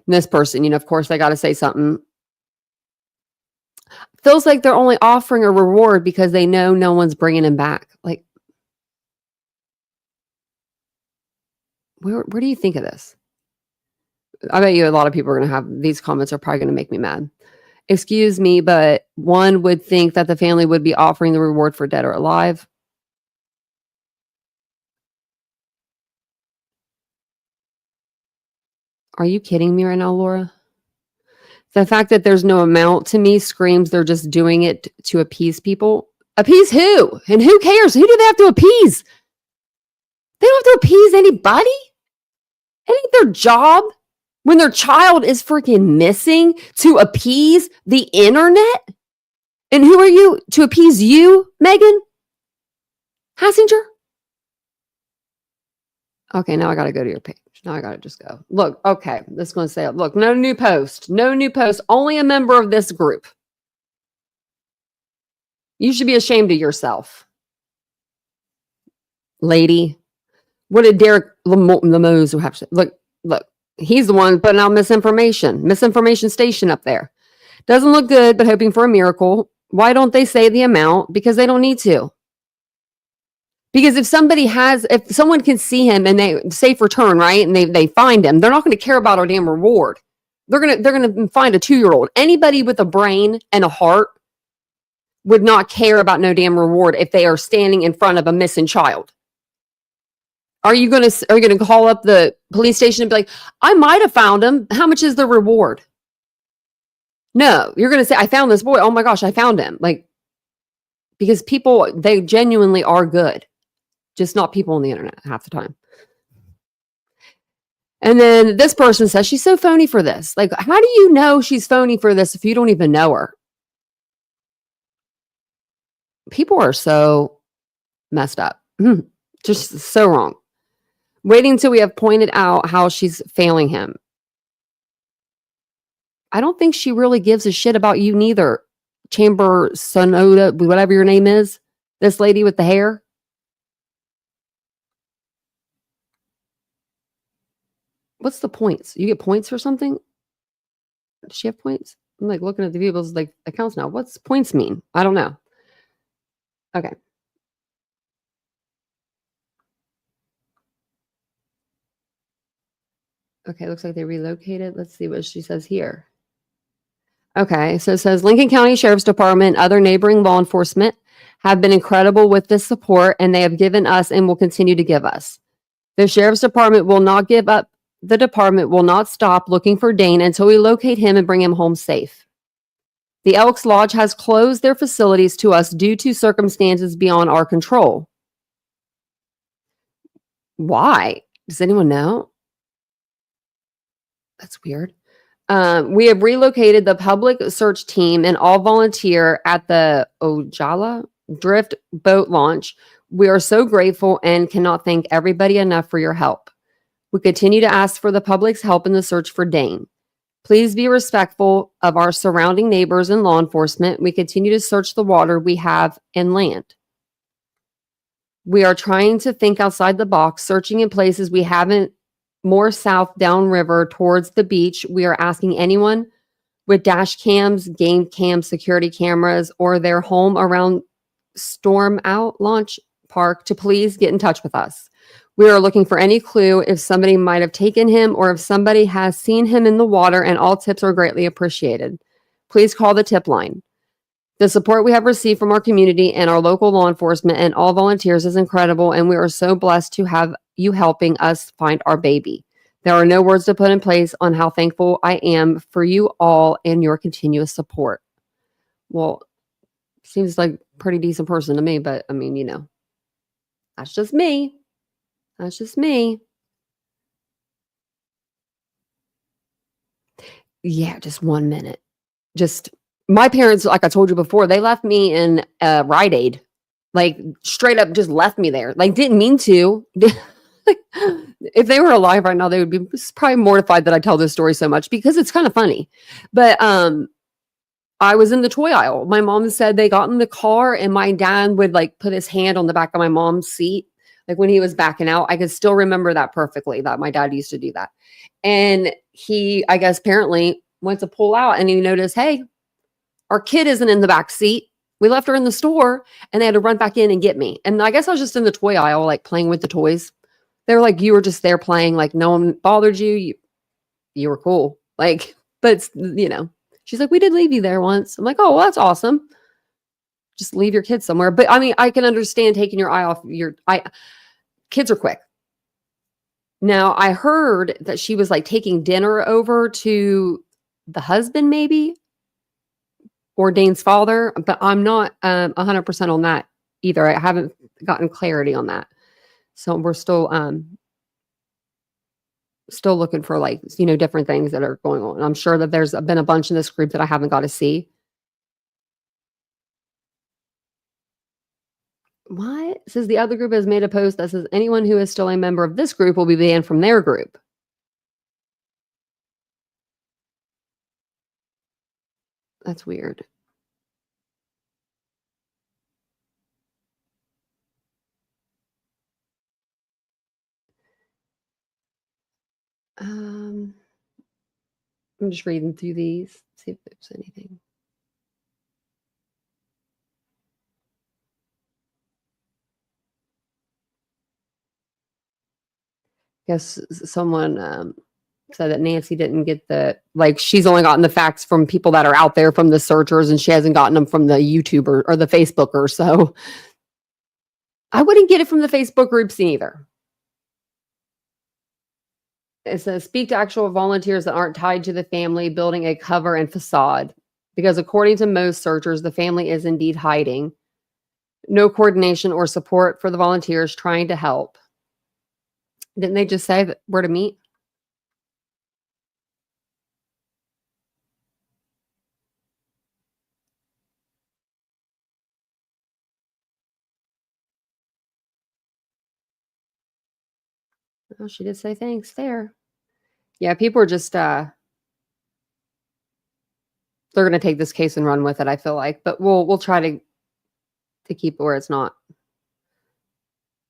And this person, of course, they got to say something. Feels like they're only offering a reward because they know no one's bringing him back. Like, where do you think of this? I bet you a lot of people are going to have these comments are probably going to make me mad. Excuse me, but one would think that the family would be offering the reward for dead or alive. Are you kidding me right now, Laura? The fact that there's no amount to me screams they're just doing it to appease people. Appease who? And who cares? Who do they have to appease? They don't have to appease anybody. It ain't their job when their child is freaking missing to appease the internet. And who are you to appease you, Megan Hassinger? Okay, now I got to go to your page. Now I got to just go. Look, okay, this is going to say, look, no new post. No new post. Only a member of this group. You should be ashamed of yourself. Lady. What did Derek Lemos have to say? Look, he's the one putting out misinformation station up there. Doesn't look good, but hoping for a miracle. Why don't they say the amount? Because they don't need to. Because if someone can see him and they safe return, right? And they find him, they're not going to care about our damn reward. They're going to find a 2-year-old. Anybody with a brain and a heart would not care about no damn reward if they are standing in front of a missing child. Are you going to call up the police station and be like, I might have found him. How much is the reward? No, you're going to say, I found this boy. Oh my gosh, I found him. Like, because people, they genuinely are good. Just not people on the internet half the time. And then this person says she's so phony for this. Like, how do you know she's phony for this if you don't even know her? People are so messed up. Just so wrong. Waiting until we have pointed out how she's failing him. I don't think she really gives a shit about you neither. Chamber Sonoda, whatever your name is. This lady with the hair. What's the points? You get points for something? Does she have points? I'm like looking at the people's like accounts now. What's points mean? I don't know. Okay. Okay, looks like they relocated. Let's see what she says here. Okay, so it says Lincoln County Sheriff's Department, other neighboring law enforcement have been incredible with this support, and they have given us and will continue to give us. The Sheriff's Department will not give up. The department will not stop looking for Dane until we locate him and bring him home safe. The Elks Lodge has closed their facilities to us due to circumstances beyond our control. Why? Does anyone know? That's weird. We have relocated the public search team and all volunteer at the Ojala Drift boat launch. We are so grateful and cannot thank everybody enough for your help. We continue to ask for the public's help in the search for Dane. Please be respectful of our surrounding neighbors and law enforcement. We continue to search the water we have and land. We are trying to think outside the box, searching in places we haven't, more south downriver towards the beach. We are asking anyone with dash cams, game cams, security cameras, or their home around Storm Out Launch Park to please get in touch with us. We are looking for any clue if somebody might have taken him or if somebody has seen him in the water, and all tips are greatly appreciated. Please call the tip line. The support we have received from our community and our local law enforcement and all volunteers is incredible, and we are so blessed to have you helping us find our baby. There are no words to put in place on how thankful I am for you all and your continuous support. Well, seems like a pretty decent person to me, but I mean, that's just me. That's just me. Yeah, just 1 minute. Just my parents, like I told you before, they left me in Rite Aid. Like straight up just left me there. Like didn't mean to. If they were alive right now, they would be probably mortified that I tell this story so much because it's kind of funny. But I was in the toy aisle. My mom said they got in the car and my dad would like put his hand on the back of my mom's seat. Like when he was backing out, I could still remember that perfectly, that my dad used to do that. And he, I guess, apparently went to pull out and he noticed, hey, our kid isn't in the back seat. We left her in the store and they had to run back in and get me. And I guess I was just in the toy aisle, like playing with the toys. They were like, you were just there playing, like no one bothered you. You were cool. Like, but she's like, we did leave you there once. I'm like, oh, well, that's awesome. Just leave your kids somewhere. But I mean, I can understand taking your eye off kids are quick. Now, I heard that she was like taking dinner over to the husband, maybe, or Dane's father, but I'm not 100% on that either. I haven't gotten clarity on that. So we're still looking for like, different things that are going on. I'm sure that there's been a bunch in this group that I haven't got to see. What? It says the other group has made a post that says anyone who is still a member of this group will be banned from their group. That's weird. I'm just reading through these, see if there's anything. Guess someone said that Nancy didn't get she's only gotten the facts from people that are out there from the searchers and she hasn't gotten them from the YouTuber or the Facebooker. So I wouldn't get it from the Facebook groups either. It says, speak to actual volunteers that aren't tied to the family, building a cover and facade. Because according to most searchers, the family is indeed hiding. No coordination or support for the volunteers trying to help. Didn't they just say where to meet? Oh, she did say thanks there. Yeah, people are just they're going to take this case and run with it, I feel like, but we'll try to keep it where it's not.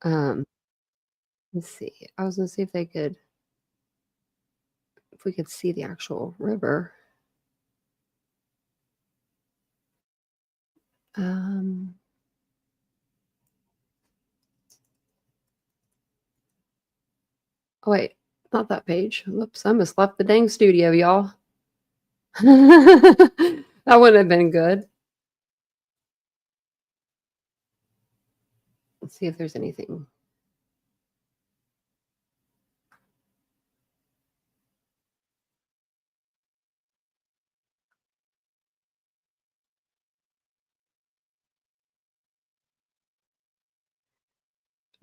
Let's see. I was going to see if we could see the actual river. Oh wait, Not that page. Whoops, I almost left the dang studio, y'all. That wouldn't have been good. Let's see if there's anything.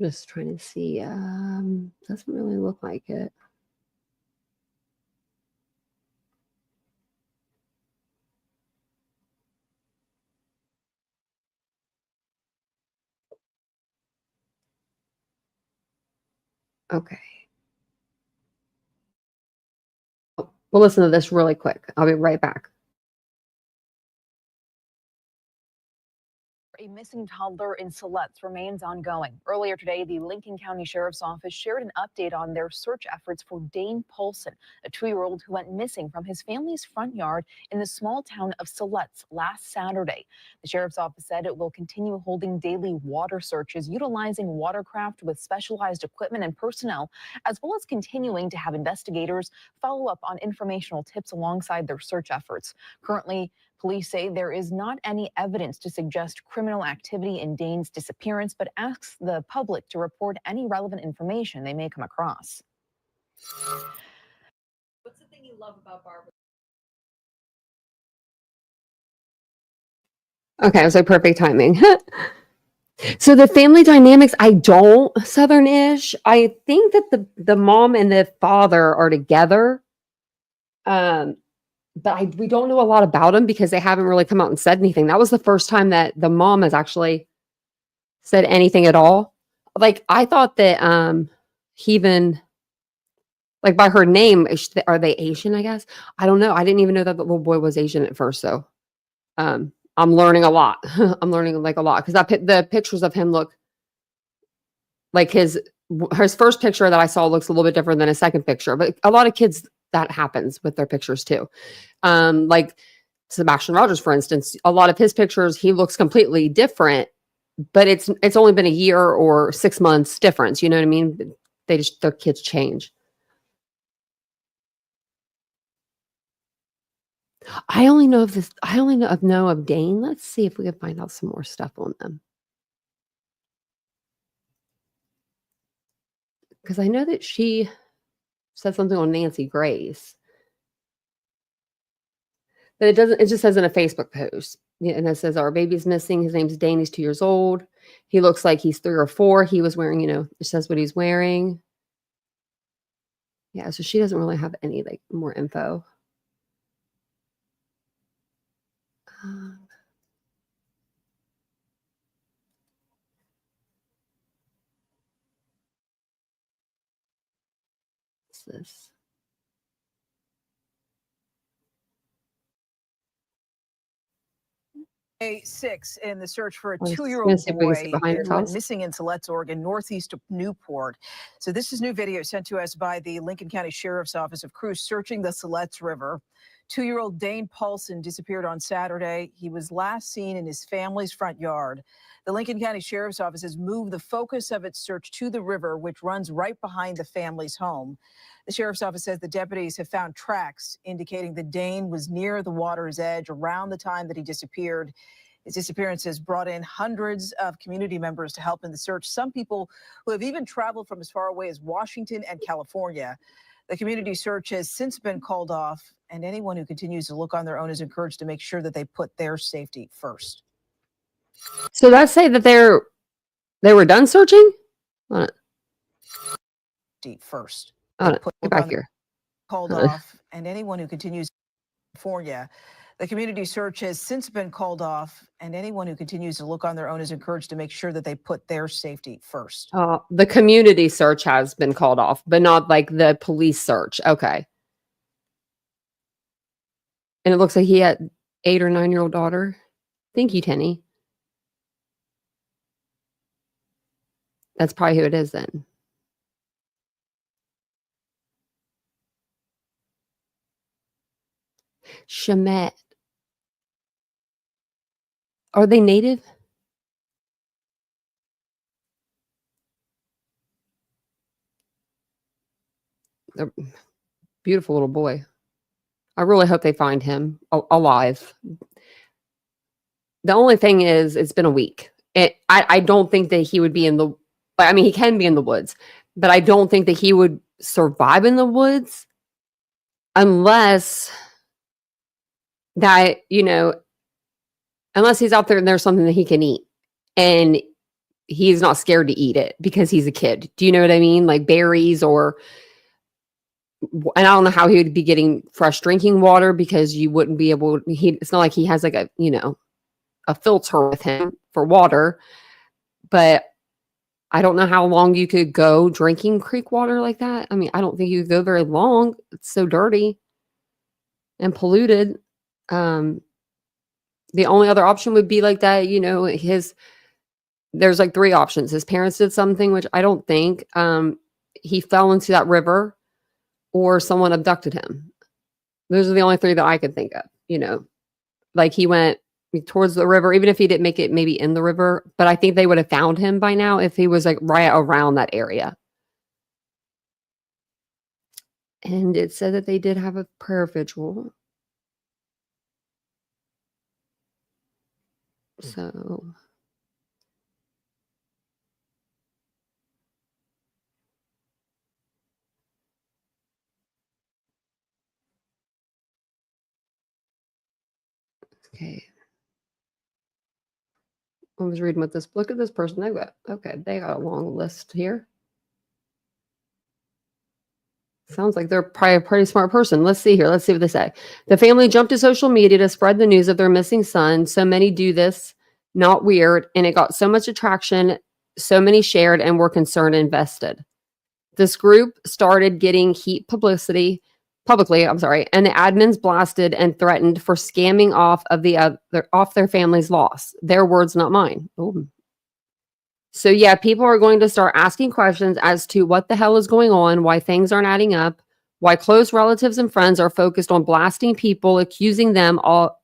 Just trying to see. Doesn't really look like it. Okay. Oh, we'll listen to this really quick. I'll be right back. A missing toddler in Siletz remains ongoing. Earlier today, the Lincoln County Sheriff's Office shared an update on their search efforts for Dane Paulsen, a 2-year-old who went missing from his family's front yard in the small town of Siletz last Saturday. The Sheriff's Office said it will continue holding daily water searches utilizing watercraft with specialized equipment and personnel, as well as continuing to have investigators follow up on informational tips alongside their search efforts. Currently, police say there is not any evidence to suggest criminal activity in Dane's disappearance, but asks the public to report any relevant information they may come across. What's the thing you love about Barbara? Okay, it was like perfect timing. So the family dynamics, I don't Southern-ish. I think that the mom and the father are together. But we don't know a lot about them because they haven't really come out and said anything. That was the first time that the mom has actually said anything at all. Like I thought that Heaven, like by her name, are they Asian? I guess I don't know. I didn't even know that the little boy was Asian at first. So I'm learning a lot. I'm learning like a lot because the pictures of him look like his first picture that I saw looks a little bit different than his second picture. But a lot of kids that happens with their pictures too. Like Sebastian Rogers, for instance, a lot of his pictures, he looks completely different, but it's only been a year or 6 months difference. You know what I mean? Their kids change. I only know of Dane. Let's see if we can find out some more stuff on them. Because I know that she said something on Nancy Grace. But it just says in a Facebook post. Yeah, and it says, our baby's missing. His name's Dane. He's 2 years old. He looks like he's 3 or 4. He was wearing, it says what he's wearing. Yeah, so she doesn't really have any like more info. What's this? Day 6 in the search for a I was 2-year-old gonna see if we can see boy behind his who went house. missing in Siletz, Oregon, northeast of Newport. So this is new video sent to us by the Lincoln County Sheriff's Office of crews searching the Siletz River. 2-year-old Dane Paulsen disappeared on Saturday. He was last seen in his family's front yard. The Lincoln County Sheriff's Office has moved the focus of its search to the river, which runs right behind the family's home. The Sheriff's Office says the deputies have found tracks indicating that Dane was near the water's edge around the time that he disappeared. His disappearance has brought in hundreds of community members to help in the search, some people who have even traveled from as far away as Washington and California. The community search has since been called off, and anyone who continues to look on their own is encouraged to make sure that they put their safety first. So that's say that they were done searching? First. Get back here. Called off, and anyone who continues to California. The community search has since been called off, and anyone who continues to look on their own is encouraged to make sure that they put their safety first. The community search has been called off, but not like the police search. Okay. And it looks like he had 8 or 9-year-old daughter. Thank you, Tenny. That's probably who it is then. Shamet. Are they native? A beautiful little boy. I really hope they find him alive. The only thing is, it's been a week. I don't think that he would be in the. I mean, he can be in the woods, but I don't think that he would survive in the woods unless that, unless he's out there and there's something that he can eat and he's not scared to eat it because he's a kid. Do you know what I mean? Like berries and I don't know how he would be getting fresh drinking water because you wouldn't be able, it's not like he has like a filter with him for water, but I don't know how long you could go drinking creek water like that. I mean, I don't think you could go very long. It's so dirty and polluted. The only other option would be like that, there's like 3 options. His parents did something, which I don't think. He fell into that river or someone abducted him. Those are the only 3 that I could think of, like he went towards the river, even if he didn't make it maybe in the river, but I think they would have found him by now if he was like right around that area. And it said that they did have a prayer vigil. So okay. I was reading with this. Look at this person. They got a long list here. Sounds like they're probably a pretty smart person. Let's see here. Let's see what they say. The family jumped to social media to spread the news of their missing son. So many do this. Not weird. And it got so much attraction. So many shared and were concerned and invested. This group started getting heat publicly, and the admins blasted and threatened for scamming off their family's loss. Their words, not mine. Ooh. So yeah, people are going to start asking questions as to what the hell is going on, why things aren't adding up, why close relatives and friends are focused on blasting people, accusing them all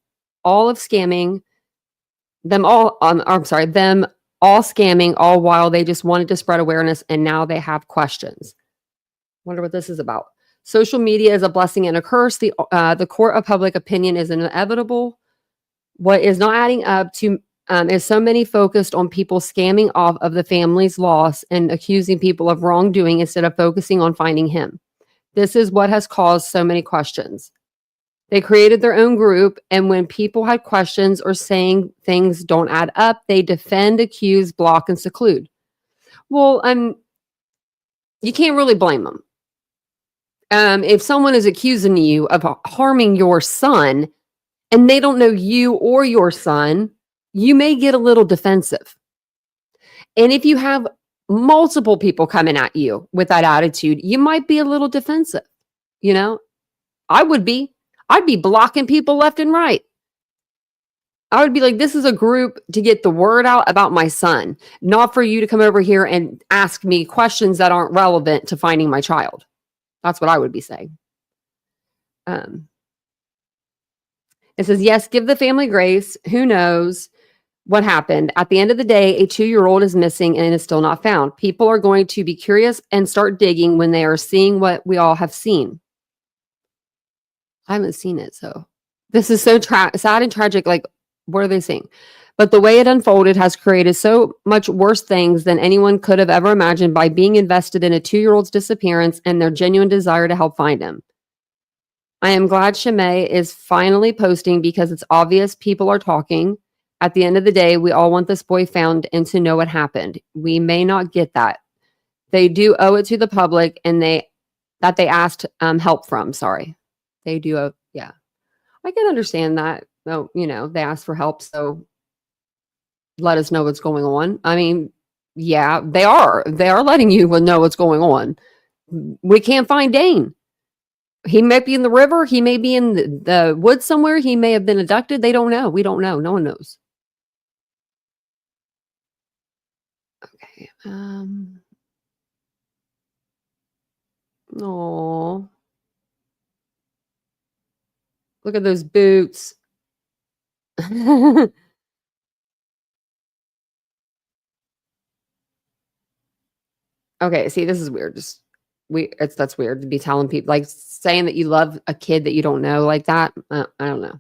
of scamming, them all scamming, all while they just wanted to spread awareness and now they have questions. Wonder what this is about. Social media is a blessing and a curse. The court of public opinion is inevitable. What is not adding up to is so many focused on people scamming off of the family's loss and accusing people of wrongdoing instead of focusing on finding him. This is what has caused so many questions. They created their own group, and when people had questions or saying things don't add up, they defend, accuse, block, and seclude. Well, you can't really blame them. If someone is accusing you of harming your son and they don't know you or your son, you may get a little defensive. And if you have multiple people coming at you with that attitude, you might be a little defensive. I would be. I'd be blocking people left and right. I would be like, this is a group to get the word out about my son, not for you to come over here and ask me questions that aren't relevant to finding my child. That's what I would be saying. It says, yes, give the family grace. Who knows what happened? At the end of the day, a 2-year-old is missing and is still not found. People are going to be curious and start digging when they are seeing what we all have seen. I haven't seen it, so this is so sad and tragic. Like, what are they saying? But the way it unfolded has created so much worse things than anyone could have ever imagined by being invested in a 2-year-old's disappearance and their genuine desire to help find him. I am glad Shimei is finally posting because it's obvious people are talking. At the end of the day, we all want this boy found and to know what happened. We may not get that. They do owe it to the public and they asked help from. Sorry. They do. Yeah. I can understand that. Oh, they asked for help. So let us know what's going on. I mean, yeah, they are letting you know what's going on. We can't find Dane. He might be in the river. He may be in the woods somewhere. He may have been abducted. They don't know. We don't know. No one knows. Okay. Oh, look at those boots. Okay, see, this is weird. Just That's weird to be telling people, like saying that you love a kid that you don't know like that. I don't know.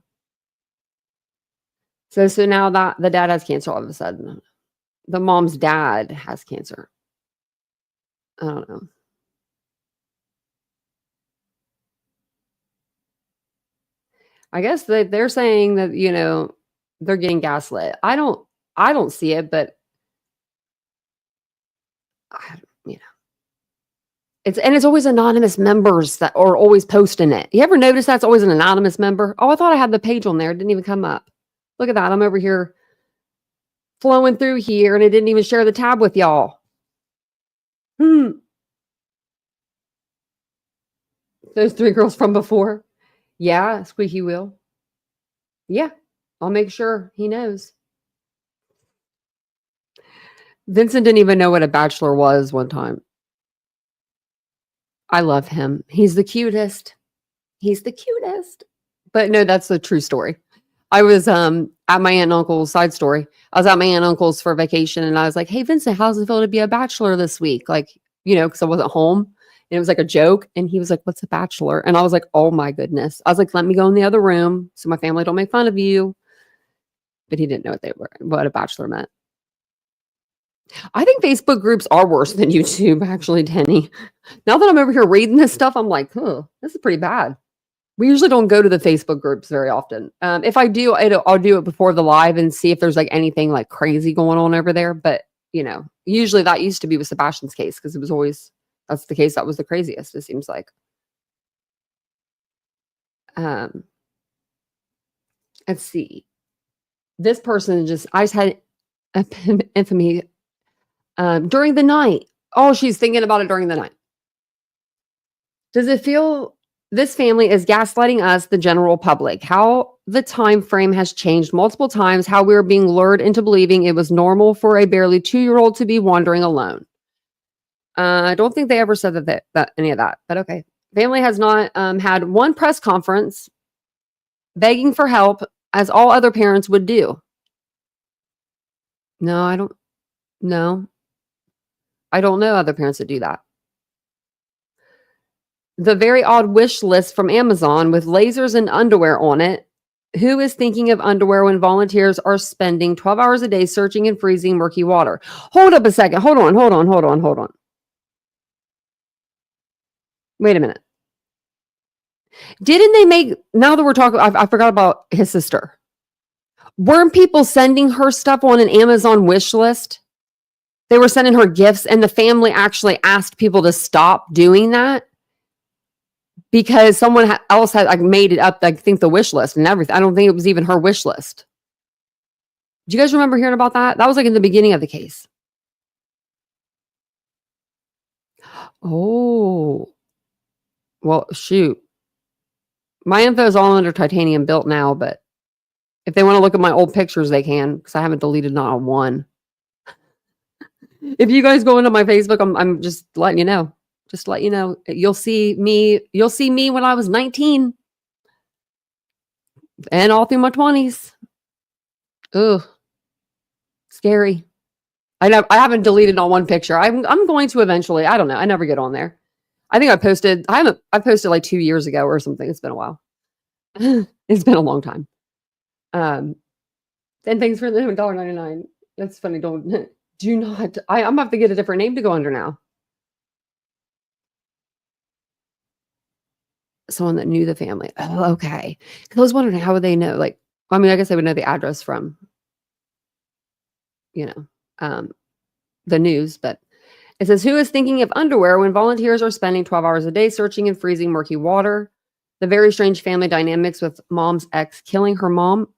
So now that the dad has cancer all of a sudden, the mom's dad has cancer. I don't know. I guess that they're saying that, they're getting gaslit. I don't see it, but it's always anonymous members that are always posting it. You ever notice that's always an anonymous member? Oh, I thought I had the page on there. It didn't even come up. Look at that. I'm over here flowing through here and it didn't even share the tab with y'all. Those 3 girls from before. Yeah, squeaky wheel. Yeah, I'll make sure he knows. Vincent didn't even know what a bachelor was one time. I love him. He's the cutest. But no, that's a true story. I was at my aunt and uncle's, side story. I was at my aunt and uncle's for vacation and I was like, hey, Vincent, how's it feel to be a bachelor this week? Like, because I wasn't home. And it was like a joke. And he was like, what's a bachelor? And I was like, oh my goodness. I was like, let me go in the other room so my family don't make fun of you. But he didn't know what a bachelor meant. I think Facebook groups are worse than YouTube, actually, Denny. Now that I'm over here reading this stuff, I'm like, this is pretty bad. We usually don't go to the Facebook groups very often. If I do, I'll do it before the live and see if there's like anything like crazy going on over there. But, usually that used to be with Sebastian's case because it was always, that's the case that was the craziest, it seems like. Let's see. This person I just had infamy during the night. Oh, she's thinking about it during the night. Does it feel this family is gaslighting us, the general public? How the time frame has changed multiple times, how we were being lured into believing it was normal for a barely 2-year-old to be wandering alone. I don't think they ever said that any of that, but okay. Family has not had one press conference begging for help as all other parents would do. No, I don't know other parents that do that. The very odd wish list from Amazon with lasers and underwear on it. Who is thinking of underwear when volunteers are spending 12 hours a day searching and freezing murky water? Hold up a second. Hold on. Wait a minute. Didn't they make, now that we're talking, I forgot about his sister. Weren't people sending her stuff on an Amazon wish list? They were sending her gifts and the family actually asked people to stop doing that because someone else had made it up, I think, the wish list and everything. I don't think it was even her wish list. Do you guys remember hearing about that? That was like in the beginning of the case. Oh, well, shoot. My info is all under TitaniumBuilt now, but if they want to look at my old pictures, they can, because I haven't deleted not a one. If you guys go into my Facebook, I'm just letting you know. Just to let you know. You'll see me when I was 19. And all through my 20s. Ugh. Scary. I haven't deleted not one picture. I'm going to eventually. I don't know. I never get on there. I think I posted like 2 years ago or something. It's been a while. It's been a long time. And thanks for the $1.99. That's funny. Do not. I'm gonna have to get a different name to go under now. Someone that knew the family. Oh, okay. I was wondering how would they know? Like, I mean, I guess they would know the address from, the news, but it says, who is thinking of underwear when volunteers are spending 12 hours a day searching and freezing murky water? The very strange family dynamics with mom's ex killing her mom.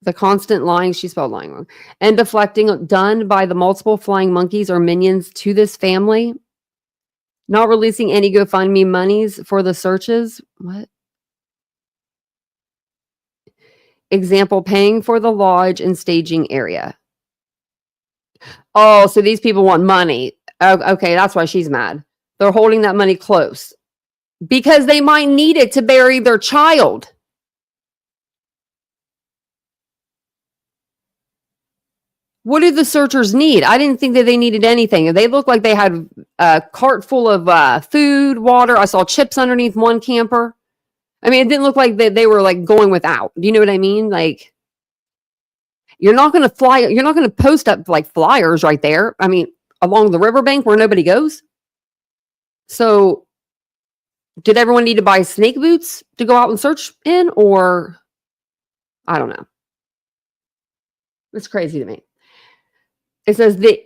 The constant lying, she spelled lying wrong, and deflecting done by the multiple flying monkeys or minions to this family. Not releasing any GoFundMe monies for the searches. What? Example, paying for the lodge and staging area. Oh, so these people want money. Oh, okay, that's why she's mad. They're holding that money close because they might need it to bury their child. What did the searchers need? I didn't think that they needed anything. They looked like they had a cart full of food, water. I saw chips underneath one camper. I mean, it didn't look like they were like going without. Do you know what I mean? Like, you're not going to post up like flyers right there. I mean, along the riverbank where nobody goes. So did everyone need to buy snake boots to go out and search in? Or I don't know. It's crazy to me. It says the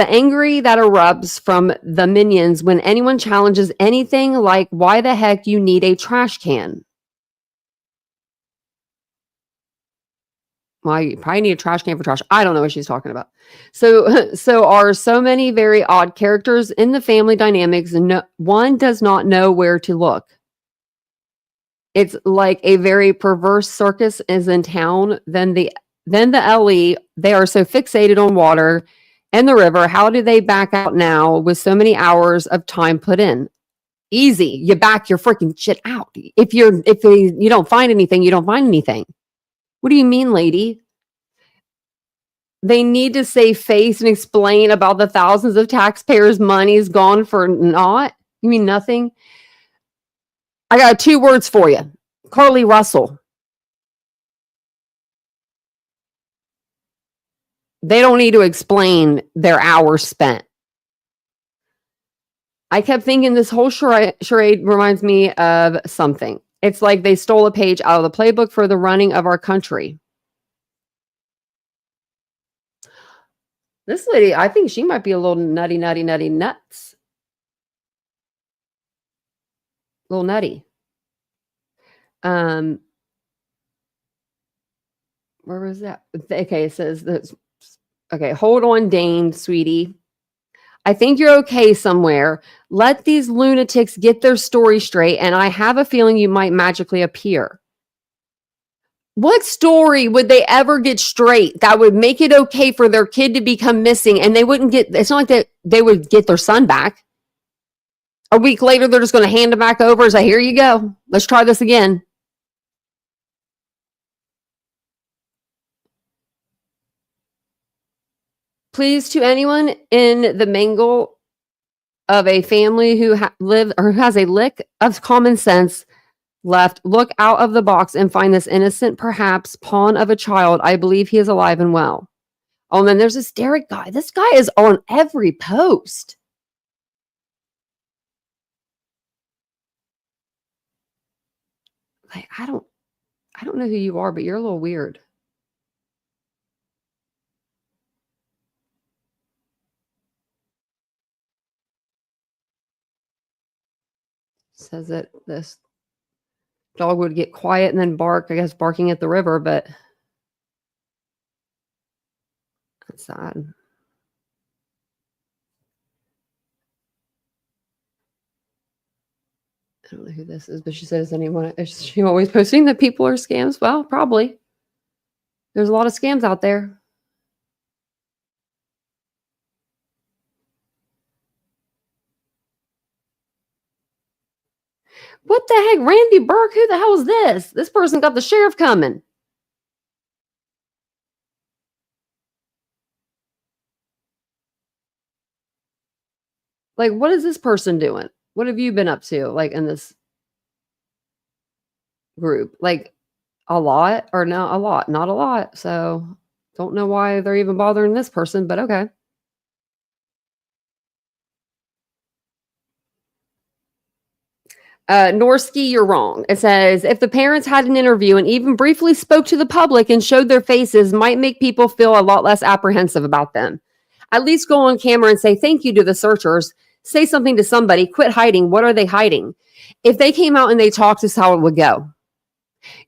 angry that erupts from the minions when anyone challenges anything like why the heck you need a trash can. Well, you probably need a trash can for trash. I don't know what she's talking about. So are so many very odd characters in the family dynamics, and one does not know where to look. It's like a very perverse circus is in town. Then the LE, they are so fixated on water and the river. How do they back out now with so many hours of time put in? Easy. You back your freaking shit out. If you don't find anything, you don't find anything. What do you mean, lady? They need to save face and explain about the thousands of taxpayers' money is gone for naught? You mean nothing? I got 2 words for you. Carly Russell. They don't need to explain their hours spent. I kept thinking this whole charade reminds me of something. It's like they stole a page out of the playbook for the running of our country. This lady, I think she might be a little nutty nuts. A little nutty. Where was that? Okay, it says this. Okay, hold on, Dane, sweetie. I think you're okay somewhere. Let these lunatics get their story straight, and I have a feeling you might magically appear. What story would they ever get straight that would make it okay for their kid to become missing and they wouldn't get, it's not like that they would get their son back. A week later, they're just going to hand him back over and say, here you go. Let's try this again. Please, to anyone in the mingle of a family who lives or who has a lick of common sense left, look out of the box and find this innocent, perhaps pawn of a child. I believe he is alive and well. Oh, and then there's this Derek guy. This guy is on every post. Like, I don't know who you are, but you're a little weird. Says that this dog would get quiet and then bark, I guess barking at the river, but that's sad. I don't know who this is, but she says anyone, is she always posting that people are scams? Well, probably. There's a lot of scams out there. What the heck? Randy Burke? Who the hell is this? This person got the sheriff coming. Like, what is this person doing? What have you been up to, like, in this group? Like, a lot or not a lot? Not a lot. So, don't know why they're even bothering this person, but okay. Norsky, you're wrong. It says, if the parents had an interview and even briefly spoke to the public and showed their faces, might make people feel a lot less apprehensive about them. At least go on camera and say thank you to the searchers. Say something to somebody. Quit hiding. What are they hiding? If they came out and they talked, this is how it would go.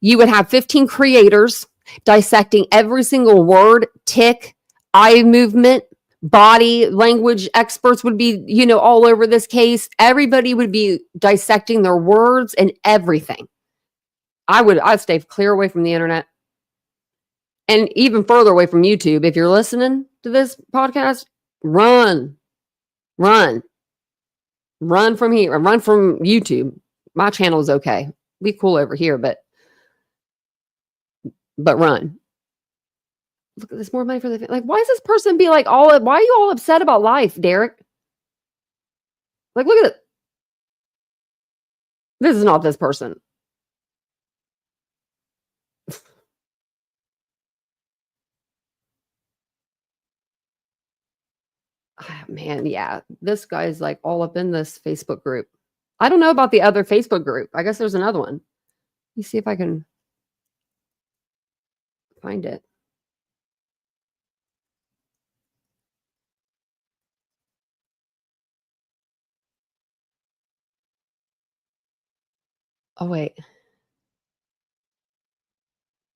You would have 15 creators dissecting every single word, tick, eye movement, body language experts would be, all over this case. Everybody would be dissecting their words and everything. I'd stay clear away from the internet and even further away from YouTube. If you're listening to this podcast, run from here, run from YouTube. My channel is okay. Be cool over here, but run. Look at this, more money for the like. Why is this person be like all? Why are you all upset about life, Derek? Like, look at it. This is not this person. Man, yeah, this guy's like all up in this Facebook group. I don't know about the other Facebook group. I guess there's another one. Let me see if I can find it. Oh, wait.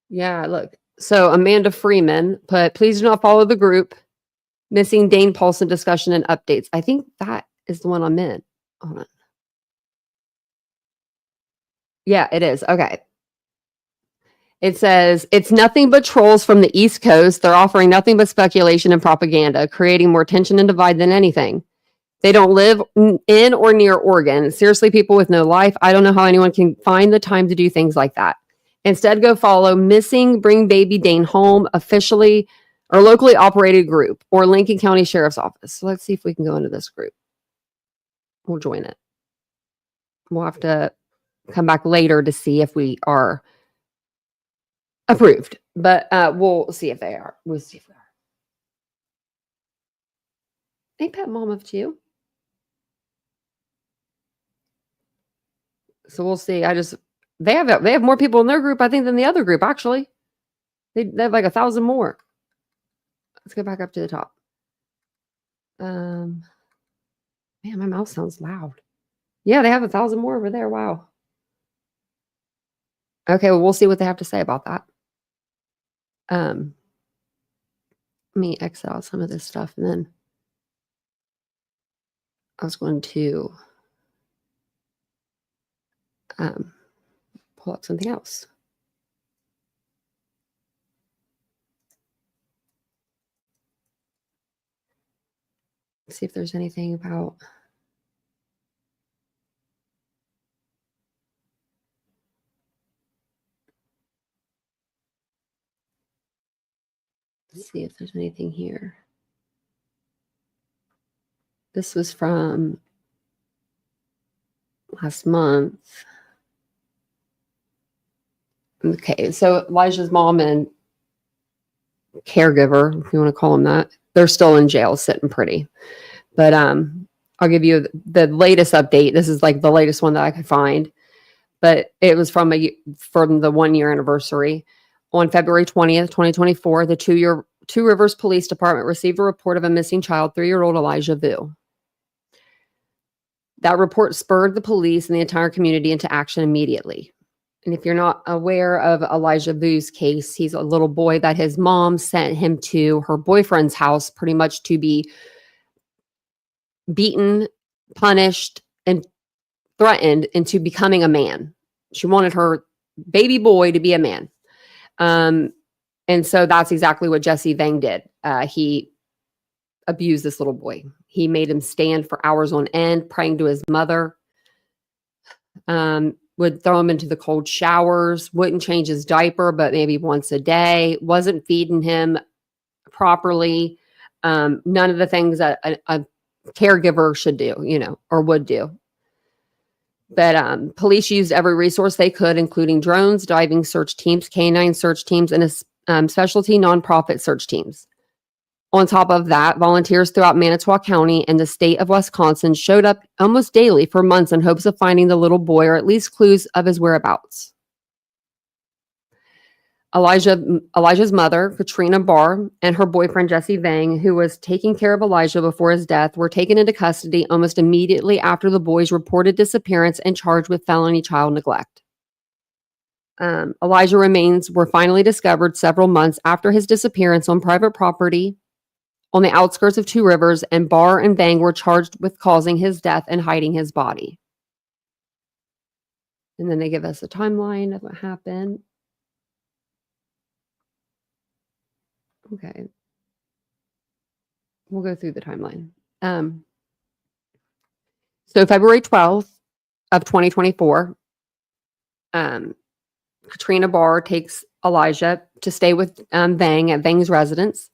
Yeah, look. So Amanda Freeman put, please do not follow the group. Missing Dane Paulsen discussion and updates. I think that is the one I'm in. Hold on. Yeah, it is. Okay. It says, it's nothing but trolls from the East Coast. They're offering nothing but speculation and propaganda, creating more tension and divide than anything. They don't live in or near Oregon. Seriously, people with no life. I don't know how anyone can find the time to do things like that. Instead, go follow Missing Bring Baby Dane Home officially or locally operated group or Lincoln County Sheriff's Office. So let's see if we can go into this group. We'll join it. We'll have to come back later to see if we are approved, but we'll see if they are. We'll see if we are. Ain't Pat mom of two? So we'll see. They have more people in their group, I think, than the other group. Actually, they have like 1,000 more. Let's go back up to the top. Man, my mouse sounds loud. Yeah, they have 1,000 more over there. Wow. Okay, well, we'll see what they have to say about that. Let me exit out some of this stuff, and then I was going to pull up something else. See if there's anything about see if there's anything here. This was from last month. Okay, so Elijah's mom and caregiver, if you want to call them that, they're still in jail, sitting pretty. But I'll give you the latest update. This is like the latest one that I could find, but it was from the 1 year anniversary. On February 20th, 2024, the Two Rivers Police Department received a report of a missing child, 3-year-old Elijah Vu. That report spurred the police and the entire community into action immediately. And if you're not aware of Elijah Vu's case, he's a little boy that his mom sent him to her boyfriend's house pretty much to be beaten, punished, and threatened into becoming a man. She wanted her baby boy to be a man. And so that's exactly what Jesse Vang did. He abused this little boy. He made him stand for hours on end, praying to his mother, would throw him into the cold showers, wouldn't change his diaper, but maybe once a day, wasn't feeding him properly. None of the things that a caregiver should do, or would do. But police used every resource they could, including drones, diving search teams, canine search teams, and specialty nonprofit search teams. On top of that, volunteers throughout Manitowoc County and the state of Wisconsin showed up almost daily for months in hopes of finding the little boy or at least clues of his whereabouts. Elijah's mother, Katrina Barr, and her boyfriend, Jesse Vang, who was taking care of Elijah before his death, were taken into custody almost immediately after the boy's reported disappearance and charged with felony child neglect. Elijah's remains were finally discovered several months after his disappearance on private property on the outskirts of Two Rivers, and Barr and Vang were charged with causing his death and hiding his body. And then they give us a timeline of what happened. Okay. We'll go through the timeline. So February 12th of 2024, Katrina Barr takes Elijah to stay with Vang at Vang's residence.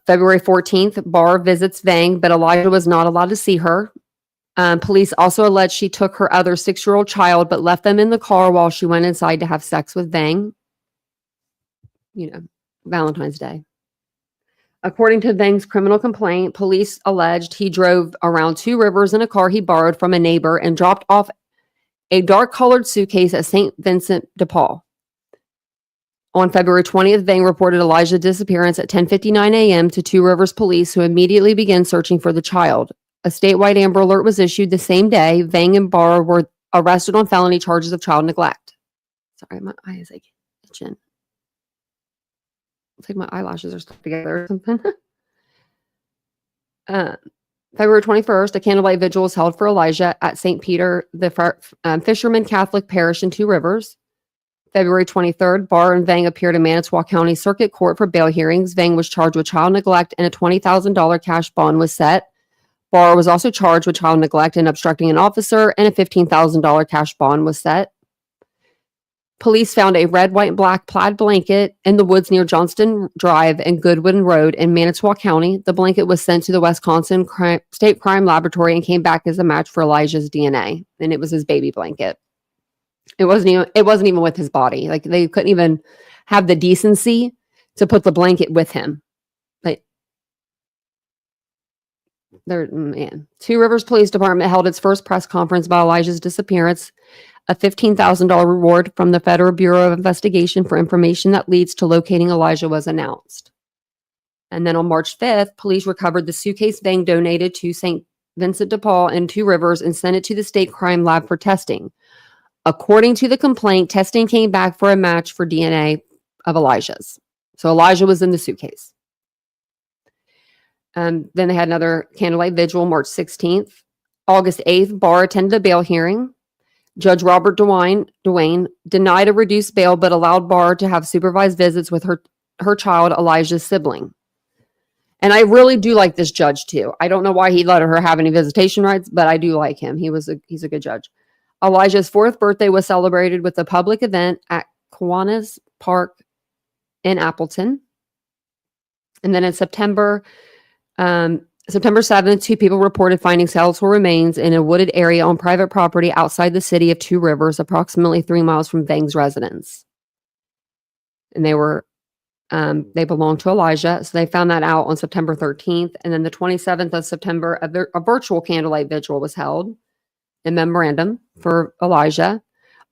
February 14th, Barr visits Vang, but Elijah was not allowed to see her. Police also allege she took her other 6-year-old child, but left them in the car while she went inside to have sex with Vang. You know, Valentine's Day. According to Vang's criminal complaint, police alleged he drove around Two Rivers in a car he borrowed from a neighbor and dropped off a dark-colored suitcase at St. Vincent de Paul. On February 20th, Vang reported Elijah's disappearance at 10:59 a.m. to Two Rivers police, who immediately began searching for the child. A statewide Amber Alert was issued the same day. Vang and Barr were arrested on felony charges of child neglect. Sorry, my eye is like itching. It's like my eyelashes are stuck together or something. February 21st, a candlelight vigil was held for Elijah at St. Peter, the Fisherman Catholic Parish in Two Rivers. February 23rd, Barr and Vang appeared in Manitowoc County Circuit Court for bail hearings. Vang was charged with child neglect and a $20,000 cash bond was set. Barr was also charged with child neglect and obstructing an officer, and a $15,000 cash bond was set. Police found a red, white, and black plaid blanket in the woods near Johnston Drive and Goodwin Road in Manitowoc County. The blanket was sent to the Wisconsin State Crime Laboratory and came back as a match for Elijah's DNA, and it was his baby blanket. It wasn't even with his body. Like, they couldn't even have the decency to put the blanket with him. Like, Two Rivers Police Department held its first press conference about Elijah's disappearance. A $15,000 reward from the Federal Bureau of Investigation for information that leads to locating Elijah was announced. And then on March 5th, police recovered the suitcase Vang donated to St. Vincent de Paul and Two Rivers and sent it to the state crime lab for testing. According to the complaint, testing came back for a match for DNA of Elijah's. So Elijah was in the suitcase. Then they had another candlelight vigil, March 16th. August 8th, Barr attended a bail hearing. Judge Robert Duane denied a reduced bail, but allowed Barr to have supervised visits with her child, Elijah's sibling. And I really do like this judge too. I don't know why he let her have any visitation rights, but I do like him. He's a good judge. Elijah's 4th birthday was celebrated with a public event at Kiwanis Park in Appleton. And then in September 7th, 2 people reported finding skeletal remains in a wooded area on private property outside the city of Two Rivers, approximately 3 miles from Vang's residence. And they belonged to Elijah. So they found that out on September 13th. And then the 27th of September, a virtual candlelight vigil was held in memorandum for Elijah.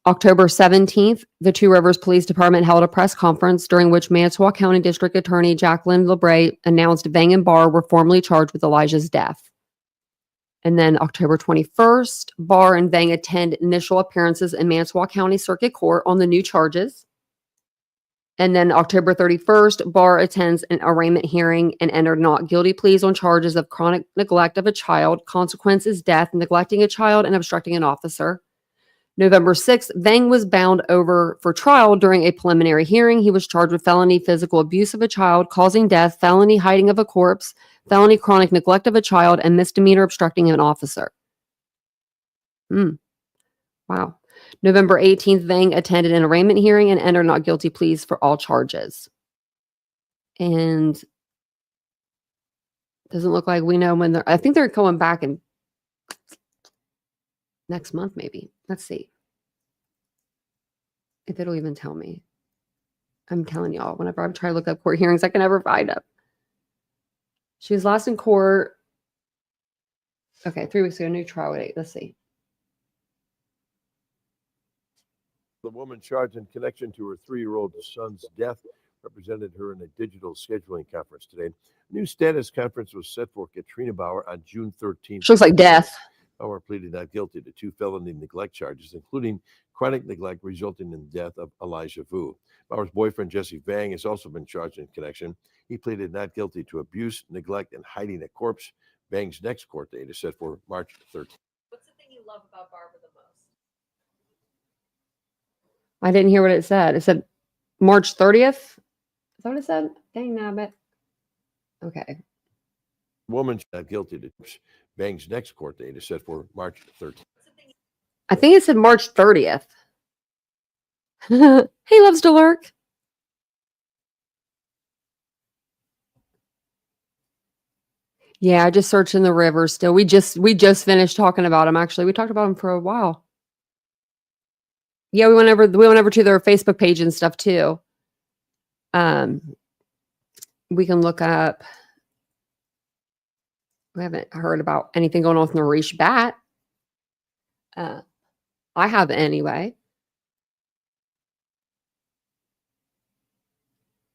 October 17th, the Two Rivers Police Department held a press conference during which Manitowoc County District Attorney Jacqueline LeBray announced Vang and Barr were formally charged with Elijah's death. And then October 21st, Barr and Vang attend initial appearances in Manitowoc County Circuit Court on the new charges. And then October 31st, Barr attends an arraignment hearing and entered not guilty pleas on charges of chronic neglect of a child, consequence is death, neglecting a child, and obstructing an officer. November 6th, Vang was bound over for trial during a preliminary hearing. He was charged with felony physical abuse of a child, causing death, felony hiding of a corpse, felony chronic neglect of a child, and misdemeanor obstructing an officer. Wow. November 18th, Vang attended an arraignment hearing and entered not guilty pleas for all charges. And doesn't look like we know when I think they're going back in next month, maybe. Let's see if it'll even tell me. I'm telling y'all, whenever I try to look up court hearings, I can never find them. She was last in court. Okay, 3 weeks ago, new trial date. Let's see. The woman charged in connection to her 3-year-old son's death represented her in a digital scheduling conference today. A new status conference was set for Katrina Bauer on June 13th. She looks like death. Bauer pleaded not guilty to 2 felony neglect charges, including chronic neglect resulting in the death of Elijah Vu. Bauer's boyfriend, Jesse Vang, has also been charged in connection. He pleaded not guilty to abuse, neglect, and hiding a corpse. Vang's next court date is set for March 13th. What's the thing you love about Barbara the most? I didn't hear what it said. It said March 30th. Is that what it said? Dang nabbit. Okay. Woman not guilty to Vang's next court date is set for March 13th. I think it said March 30th. Hey, loves to lurk. Yeah, just searching the river still. We just finished talking about them, actually. We talked about them for a while. Yeah, we went over to their Facebook page and stuff too. We can look up. We haven't heard about anything going on with Nourish Bat. I haven't anyway.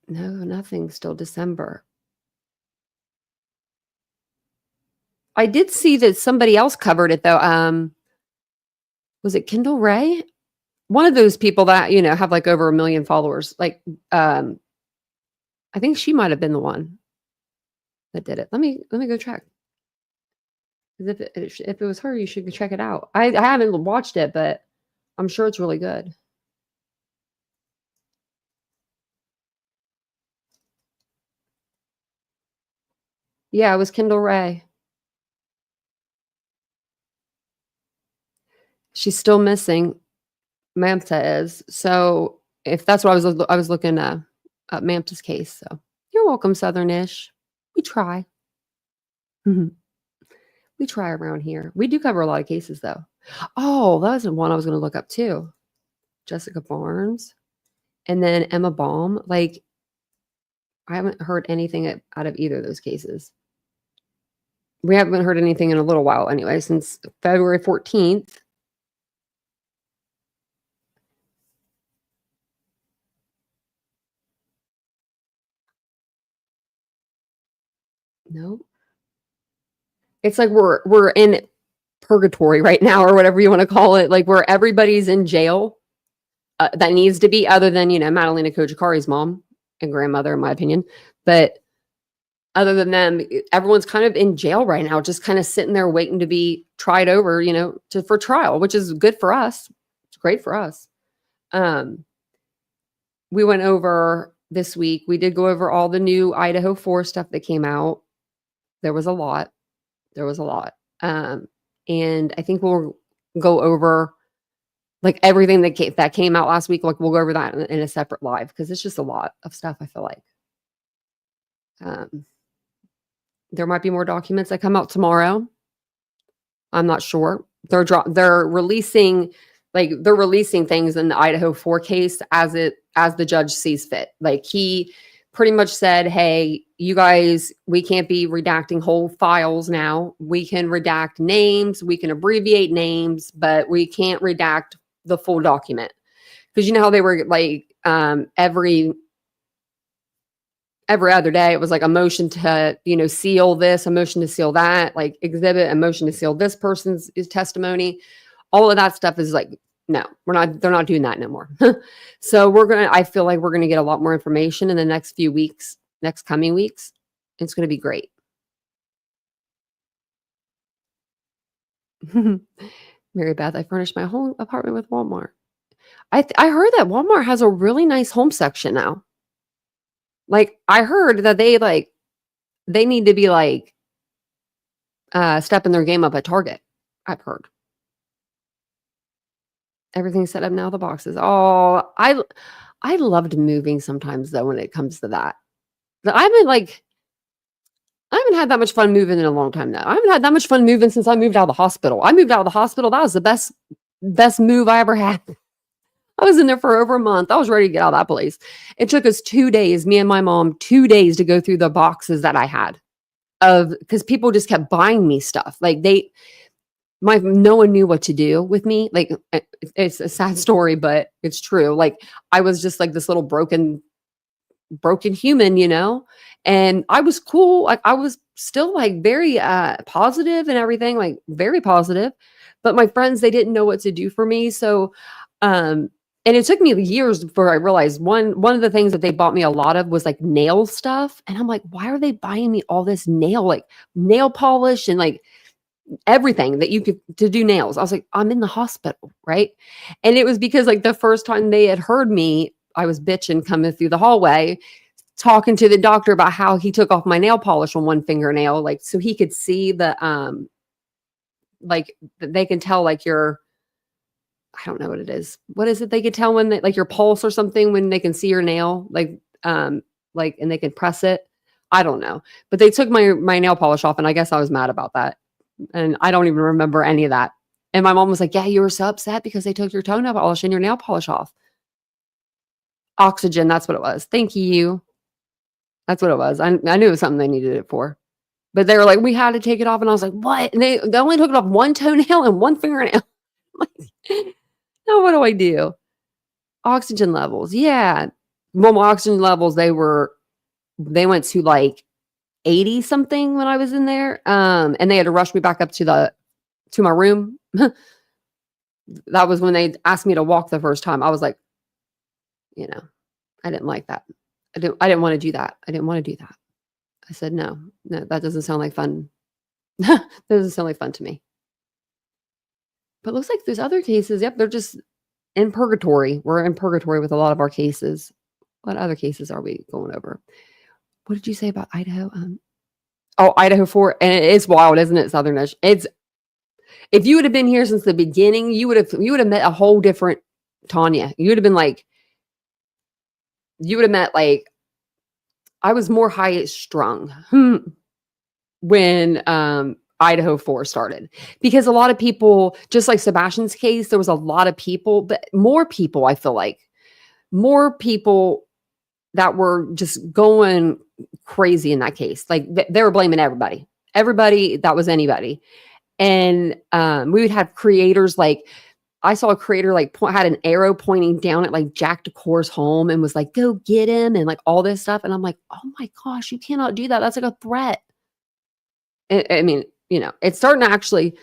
No, nothing. Still December. I did see that somebody else covered it though. Was it Kendall Ray? One of those people that, have like over 1 million followers. Like, I think she might have been the one that did it. Let me go check. If it was her, you should go check it out. I haven't watched it, but I'm sure it's really good. Yeah, it was Kendall Ray. She's still missing. Mamta is. So if that's what I was looking at Mamta's case. So you're welcome, Southernish. We try. We try around here. We do cover a lot of cases though. Oh, that was the one I was going to look up too. Jessica Barnes and then Emma Baum. Like, I haven't heard anything out of either of those cases. We haven't heard anything in a little while anyway, since February 14th. Nope. It's like we're in purgatory right now, or whatever you want to call it, like where everybody's in jail that needs to be, other than, Madalena Kojikari's mom and grandmother, in my opinion. But other than them, everyone's kind of in jail right now, just kind of sitting there waiting to be tried over, for trial, which is good for us. It's great for us. We went over this week. We did go over all the new Idaho 4 stuff that came out. There was a lot. And I think we'll go over like everything that came out last week. Like, we'll go over that in a separate live, because it's just a lot of stuff, I feel like. There might be more documents that come out tomorrow. I'm not sure. They're releasing things in the Idaho 4 case as the judge sees fit. Like, he pretty much said, hey, you guys, we can't be redacting whole files now. We can redact names, we can abbreviate names, but we can't redact the full document. Because you know how they were like, every other day, it was like a motion to, seal this, a motion to seal that, like exhibit, a motion to seal this person's testimony. All of that stuff is like, no, they're not doing that no more. So I feel like we're going to get a lot more information in the next coming weeks. It's going to be great. Mary Beth, I furnished my whole apartment with Walmart. I heard that Walmart has a really nice home section now. Like, I heard that they need to be like stepping their game up at Target. I've heard. Everything's set up now, the boxes. Oh, I loved moving sometimes though, when it comes to that. But I haven't had that much fun moving in a long time now. I haven't had that much fun moving since I moved out of the hospital. I moved out of the hospital. That was the best move I ever had. I was in there for over a month. I was ready to get out of that place. It took us 2 days, me and my mom, 2 days to go through the boxes that I had because people just kept buying me stuff. Like, no one knew what to do with me. Like, it's a sad story, but it's true. Like, I was just like this little broken human, and I was cool. Like, I was still like very positive and everything, like very positive, but my friends, they didn't know what to do for me. So, and it took me years before I realized one of the things that they bought me a lot of was like nail stuff. And I'm like, why are they buying me all this nail polish and like everything that you could to do nails? I was like, I'm in the hospital, right? And it was because like the first time they had heard me, I was bitching coming through the hallway, talking to the doctor about how he took off my nail polish on one fingernail, like so he could see the like they can tell like your I don't know what it is. What is it? They could tell when they, like your pulse or something, when they can see your nail, and they can press it. I don't know, but they took my nail polish off, and I guess I was mad about that. And I don't even remember any of that. And my mom was like, "Yeah, you were so upset because they took your toenail polish and your nail polish off." Oxygen, that's what it was. Thank you. That's what it was. I knew it was something they needed it for. But they were like, "We had to take it off." And I was like, "What?" And they only took it off one toenail and one fingernail. Now what do I do? Oxygen levels. Yeah. Well, my oxygen levels, they went to like 80 something when I was in there. And they had to rush me back up to my room. That was when they asked me to walk the first time. I was like, I didn't like that. I didn't want to do that. I didn't want to do that. I said, no, that doesn't sound like fun. That doesn't sound like fun to me. But it looks like there's other cases. Yep, they're just in purgatory. We're in purgatory with a lot of our cases. What other cases are we going over? What did you say about Idaho? Idaho 4. And it's wild, isn't it, Southernish? If you would have been here since the beginning, you would have met a whole different Tanya. You would have met like, I was more high strung when Idaho 4 started, because a lot of people, just like Sebastian's case, there was a lot of people, but more people, I feel like more people that were just going crazy in that case. Like they were blaming everybody that was anybody. And we would have creators, like I saw a creator like had an arrow pointing down at like Jack DeCore's home and was like, "Go get him," and like all this stuff. And I'm like, oh my gosh, you cannot do that. That's like a threat. I mean, it's starting to actually,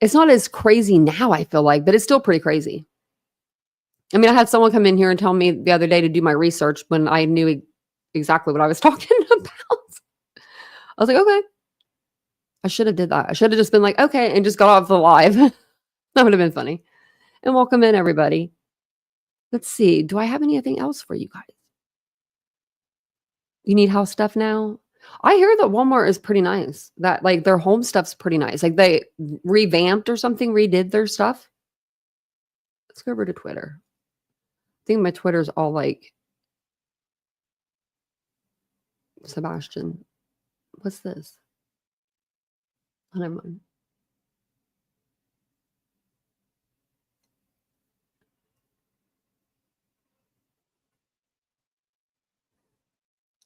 it's not as crazy now, I feel like, but it's still pretty crazy. I mean, I had someone come in here and tell me the other day to do my research when I knew exactly what I was talking about. I was like, okay. I should have did that. I should have just been like, okay, and just got off the live. That would have been funny. And welcome in, everybody. Let's see. Do I have anything else for you guys? You need house stuff now? I hear that Walmart is pretty nice. That like their home stuff's pretty nice. Like they revamped or something, redid their stuff. Let's go over to Twitter. I think my Twitter's all like Sebastian. What's this? Oh, never mind.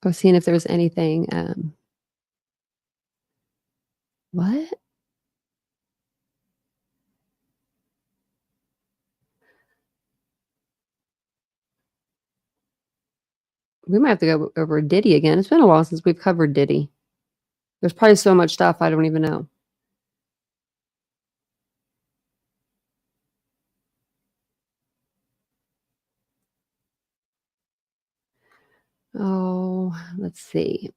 I was seeing if there was anything. What? We might have to go over Diddy again. It's been a while since we've covered Diddy. There's probably so much stuff I don't even know. Oh, let's see.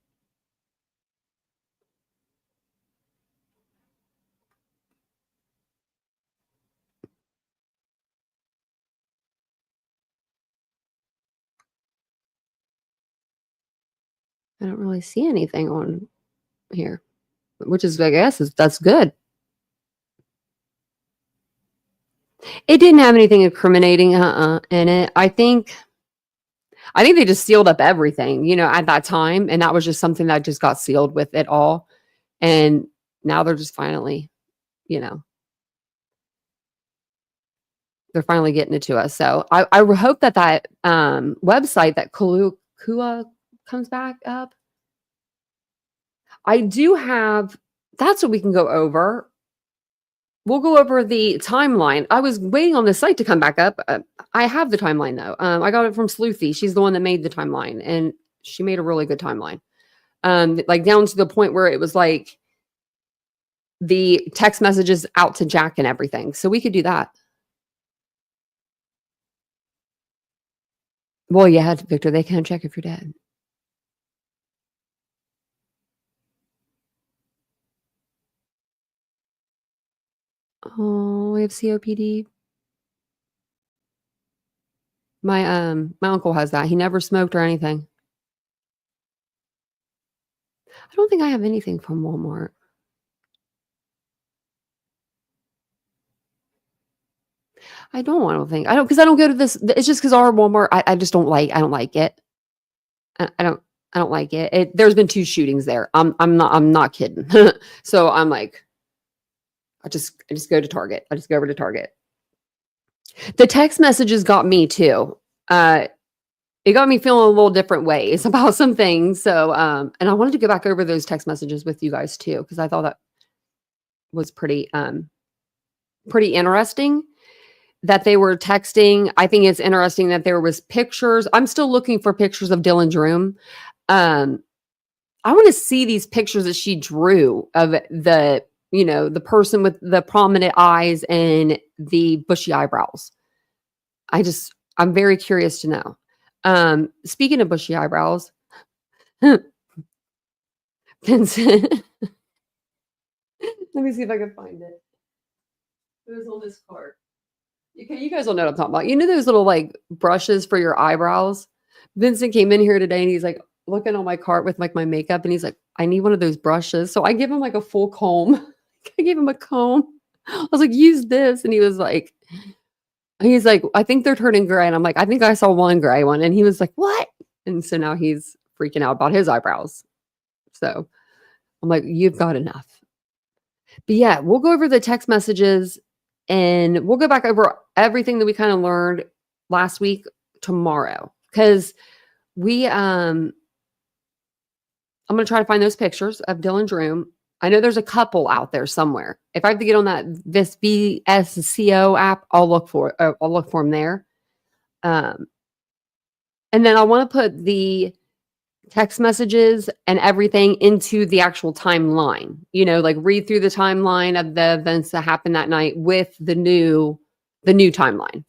I don't really see anything on here, which is, I guess, that's good. It didn't have anything incriminating in it. I think they just sealed up everything, at that time. And that was just something that just got sealed with it all. And now they're just finally, they're finally getting it to us. So I hope that website, that Kua comes back up. I do have, that's what we can go over. We'll go over the timeline. I was waiting on the site to come back up. I have the timeline though. I got it from Sleuthy. She's the one that made the timeline, and she made a really good timeline. Like down to the point where it was like the text messages out to Jack and everything. So we could do that. Well, yeah, Victor, they can check if you're dead. Oh, we have COPD. My uncle has that. He never smoked or anything. I don't think I have anything from Walmart. I don't think. I don't, because I don't go to this. It's just because our Walmart, I just don't like, I don't like it. I don't like it. There's been 2 shootings there. I'm not kidding. So I'm like, I just go to Target. I just go over to Target. The text messages got me too. It got me feeling a little different ways about some things. So, and I wanted to go back over those text messages with you guys too, because I thought that was pretty interesting that they were texting. I think it's interesting that there was pictures. I'm still looking for pictures of Dylan's room. I want to see these pictures that she drew of the person with the prominent eyes and the bushy eyebrows. I'm very curious to know. Speaking of bushy eyebrows, Vincent, let me see if I can find it. It was on this card. Okay, you guys will know what I'm talking about. You know those little like brushes for your eyebrows? Vincent came in here today and he's like looking on my cart with like my makeup and he's like, I need one of those brushes. So I give him like a full comb. I gave him a comb. I was like, use this. And he's like, I think they're turning gray. And I'm like, I think I saw one gray one. And he was like, what? And so now he's freaking out about his eyebrows. So I'm like, you've got enough. But yeah, we'll go over the text messages and we'll go back over everything that we kind of learned last week tomorrow. Because I'm going to try to find those pictures of Dylan's room. I know there's a couple out there somewhere. If I have to get on this VSCO app, I'll look for them there. And then I want to put the text messages and everything into the actual timeline. Like read through the timeline of the events that happened that night with the new timeline.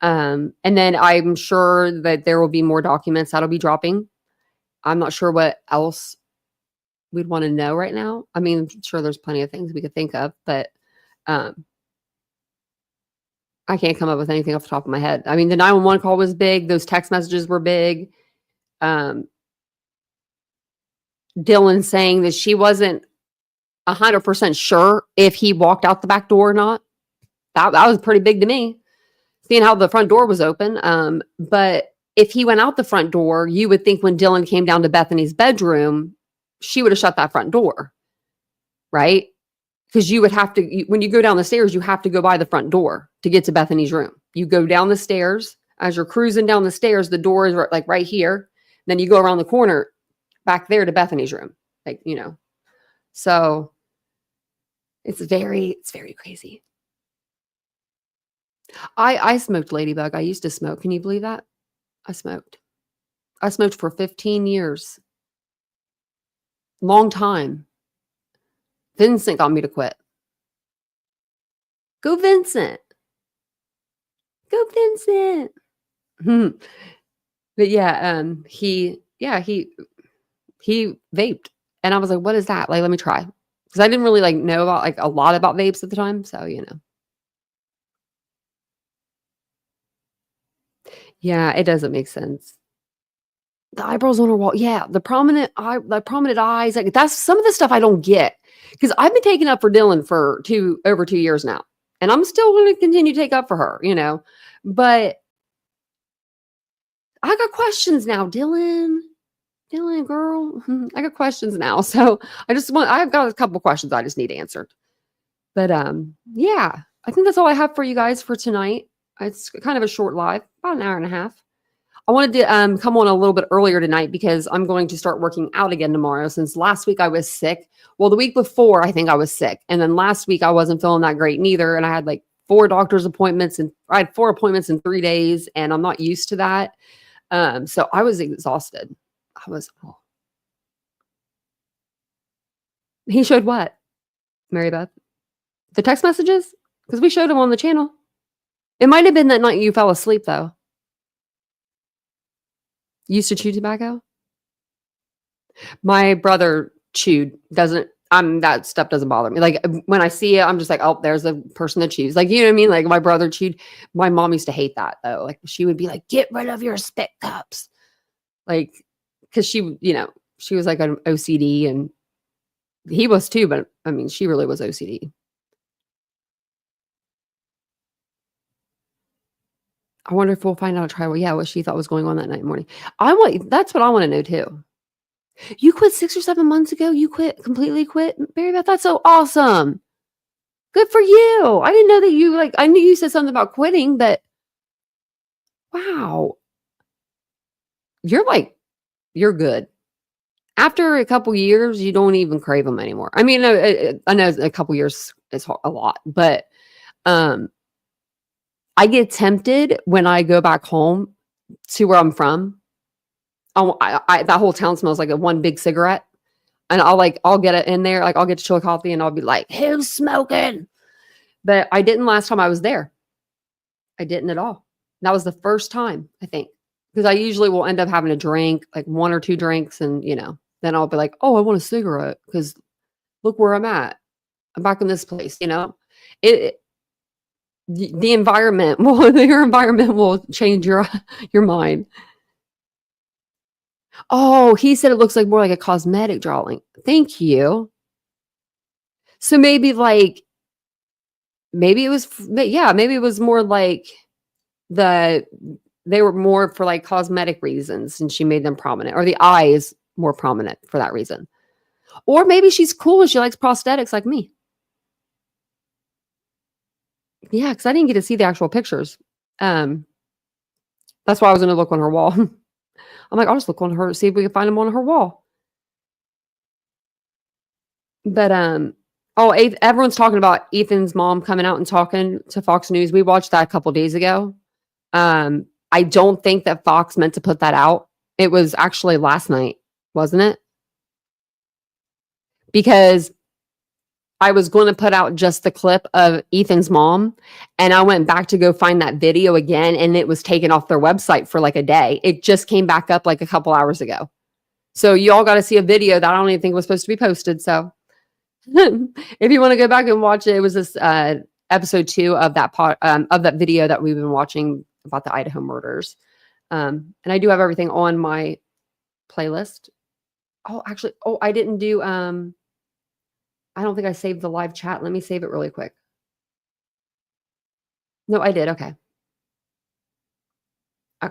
And then I'm sure that there will be more documents that'll be dropping. I'm not sure what else we'd want to know right now. I mean, I'm sure there's plenty of things we could think of, but I can't come up with anything off the top of my head. I mean, the 911 call was big. Those text messages were big. Dylan saying that she wasn't 100% sure if he walked out the back door or not. That was pretty big to me, seeing how the front door was open. But if he went out the front door, you would think when Dylan came down to Bethany's bedroom, she would have shut that front door, right? Because you would have to, when you go down the stairs, you have to go by the front door to get to Bethany's room. You go down the stairs. As you're cruising down the stairs, the door is like right here. Then you go around the corner back there to Bethany's room. So it's very crazy. I smoked Ladybug. I used to smoke. Can you believe that? I smoked for 15 years. Long time. Vincent got me to quit. Go Vincent. Go Vincent. But yeah, he vaped. And I was like, what is that? Like, let me try. Because I didn't really know about a lot about vapes at the time. So, Yeah, it doesn't make sense. The eyebrows on her wall. Yeah, the prominent eyes. Like that's some of the stuff I don't get. Because I've been taking up for Dylan for over 2 years now. And I'm still going to continue to take up for her, But I got questions now, Dylan, girl. I got questions now. So I've got a couple questions I just need answered. But yeah, I think that's all I have for you guys for tonight. It's kind of a short live, about an hour and a half. I wanted to come on a little bit earlier tonight because I'm going to start working out again tomorrow since last week I was sick. Well, the week before I think I was sick. And then last week I wasn't feeling that great neither. And I had 4 doctor's appointments and I had 4 appointments in 3 days and I'm not used to that. So I was exhausted. He showed what? Mary Beth? The text messages? Because we showed them on the channel. It might have been that night you fell asleep though. Used to chew tobacco? My brother chewed. That stuff doesn't bother me. When I see it, I'm just like, oh, there's a person that chews. You know what I mean? My brother chewed. My mom used to hate that though. She would be like, get rid of your spit cups. Because she, she was an OCD and he was too, but I mean, she really was OCD. I wonder if we'll find out what she thought was going on that night and morning. That's what I want to know too. You quit 6 or 7 months ago? You completely quit, Mary Beth? That's so awesome. Good for you. I didn't know that I knew you said something about quitting, but wow. You're good. After a couple years, you don't even crave them anymore. I mean, I know a couple years is a lot, but I get tempted when I go back home to where I'm from. That whole town smells like one big cigarette, and I'll get it in there. Like I'll get to Chillicothe coffee, and I'll be like, "Who's smoking?" But I didn't last time I was there. I didn't at all. That was the first time, I think, because I usually will end up having a drink, like 1 or 2 drinks, and then I'll be like, "Oh, I want a cigarette," because look where I'm at. I'm back in this place. The environment your environment will change your mind. Oh, he said it looks like more like a cosmetic drawing. Thank you. So maybe it was more like they were more for like cosmetic reasons, and she made them prominent, or the eyes more prominent for that reason. Or maybe she's cool and she likes prosthetics like me. Yeah, because I didn't get to see the actual pictures. That's why I was going to look on her wall. I'm like, I'll just look on her, see if we can find them on her wall. But everyone's talking about Ethan's mom coming out and talking to Fox News. We watched that a couple days ago. I don't think that Fox meant to put that out. It was actually last night, wasn't it? Because I was going to put out just the clip of Ethan's mom, and I went back to go find that video again, and it was taken off their website for like a day. It just came back up like a couple hours ago. So you all got to see a video that I don't even think was supposed to be posted. So if you want to go back and watch it, it was this episode 2 of that video that we've been watching about the Idaho murders. And I do have everything on my playlist. I didn't do I don't think I saved the live chat. Let me save it really quick. No, I did. Okay. I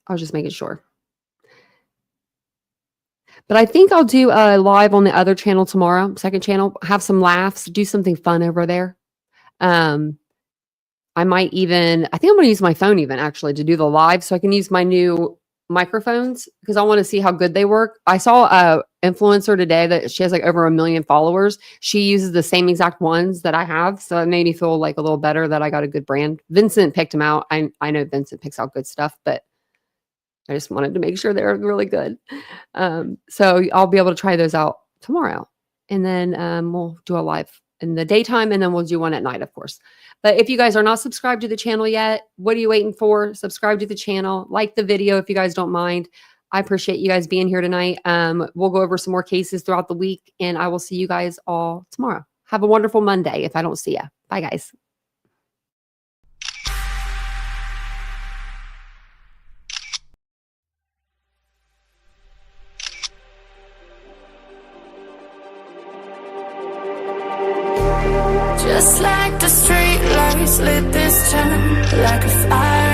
was just making sure. But I think I'll do a live on the other channel tomorrow, second channel, have some laughs, do something fun over there. I think I'm going to use my phone even actually to do the live, so I can use my new microphones because I want to see how good they work. I saw a influencer today that she has like over 1 million followers. She uses the same exact ones that I have. So it made me feel like a little better that I got a good brand. Vincent picked them out. I know Vincent picks out good stuff, but I just wanted to make sure they're really good. So I'll be able to try those out tomorrow. And then we'll do a live in the daytime, and then we'll do one at night, of course. But if you guys are not subscribed to the channel yet, what are you waiting for? Subscribe to the channel, like the video if you guys don't mind. I appreciate you guys being here tonight. We'll go over some more cases throughout the week, and I will see you guys all tomorrow. Have a wonderful Monday if I don't see you. Bye, guys. Just like the street lights lit this town, like a fire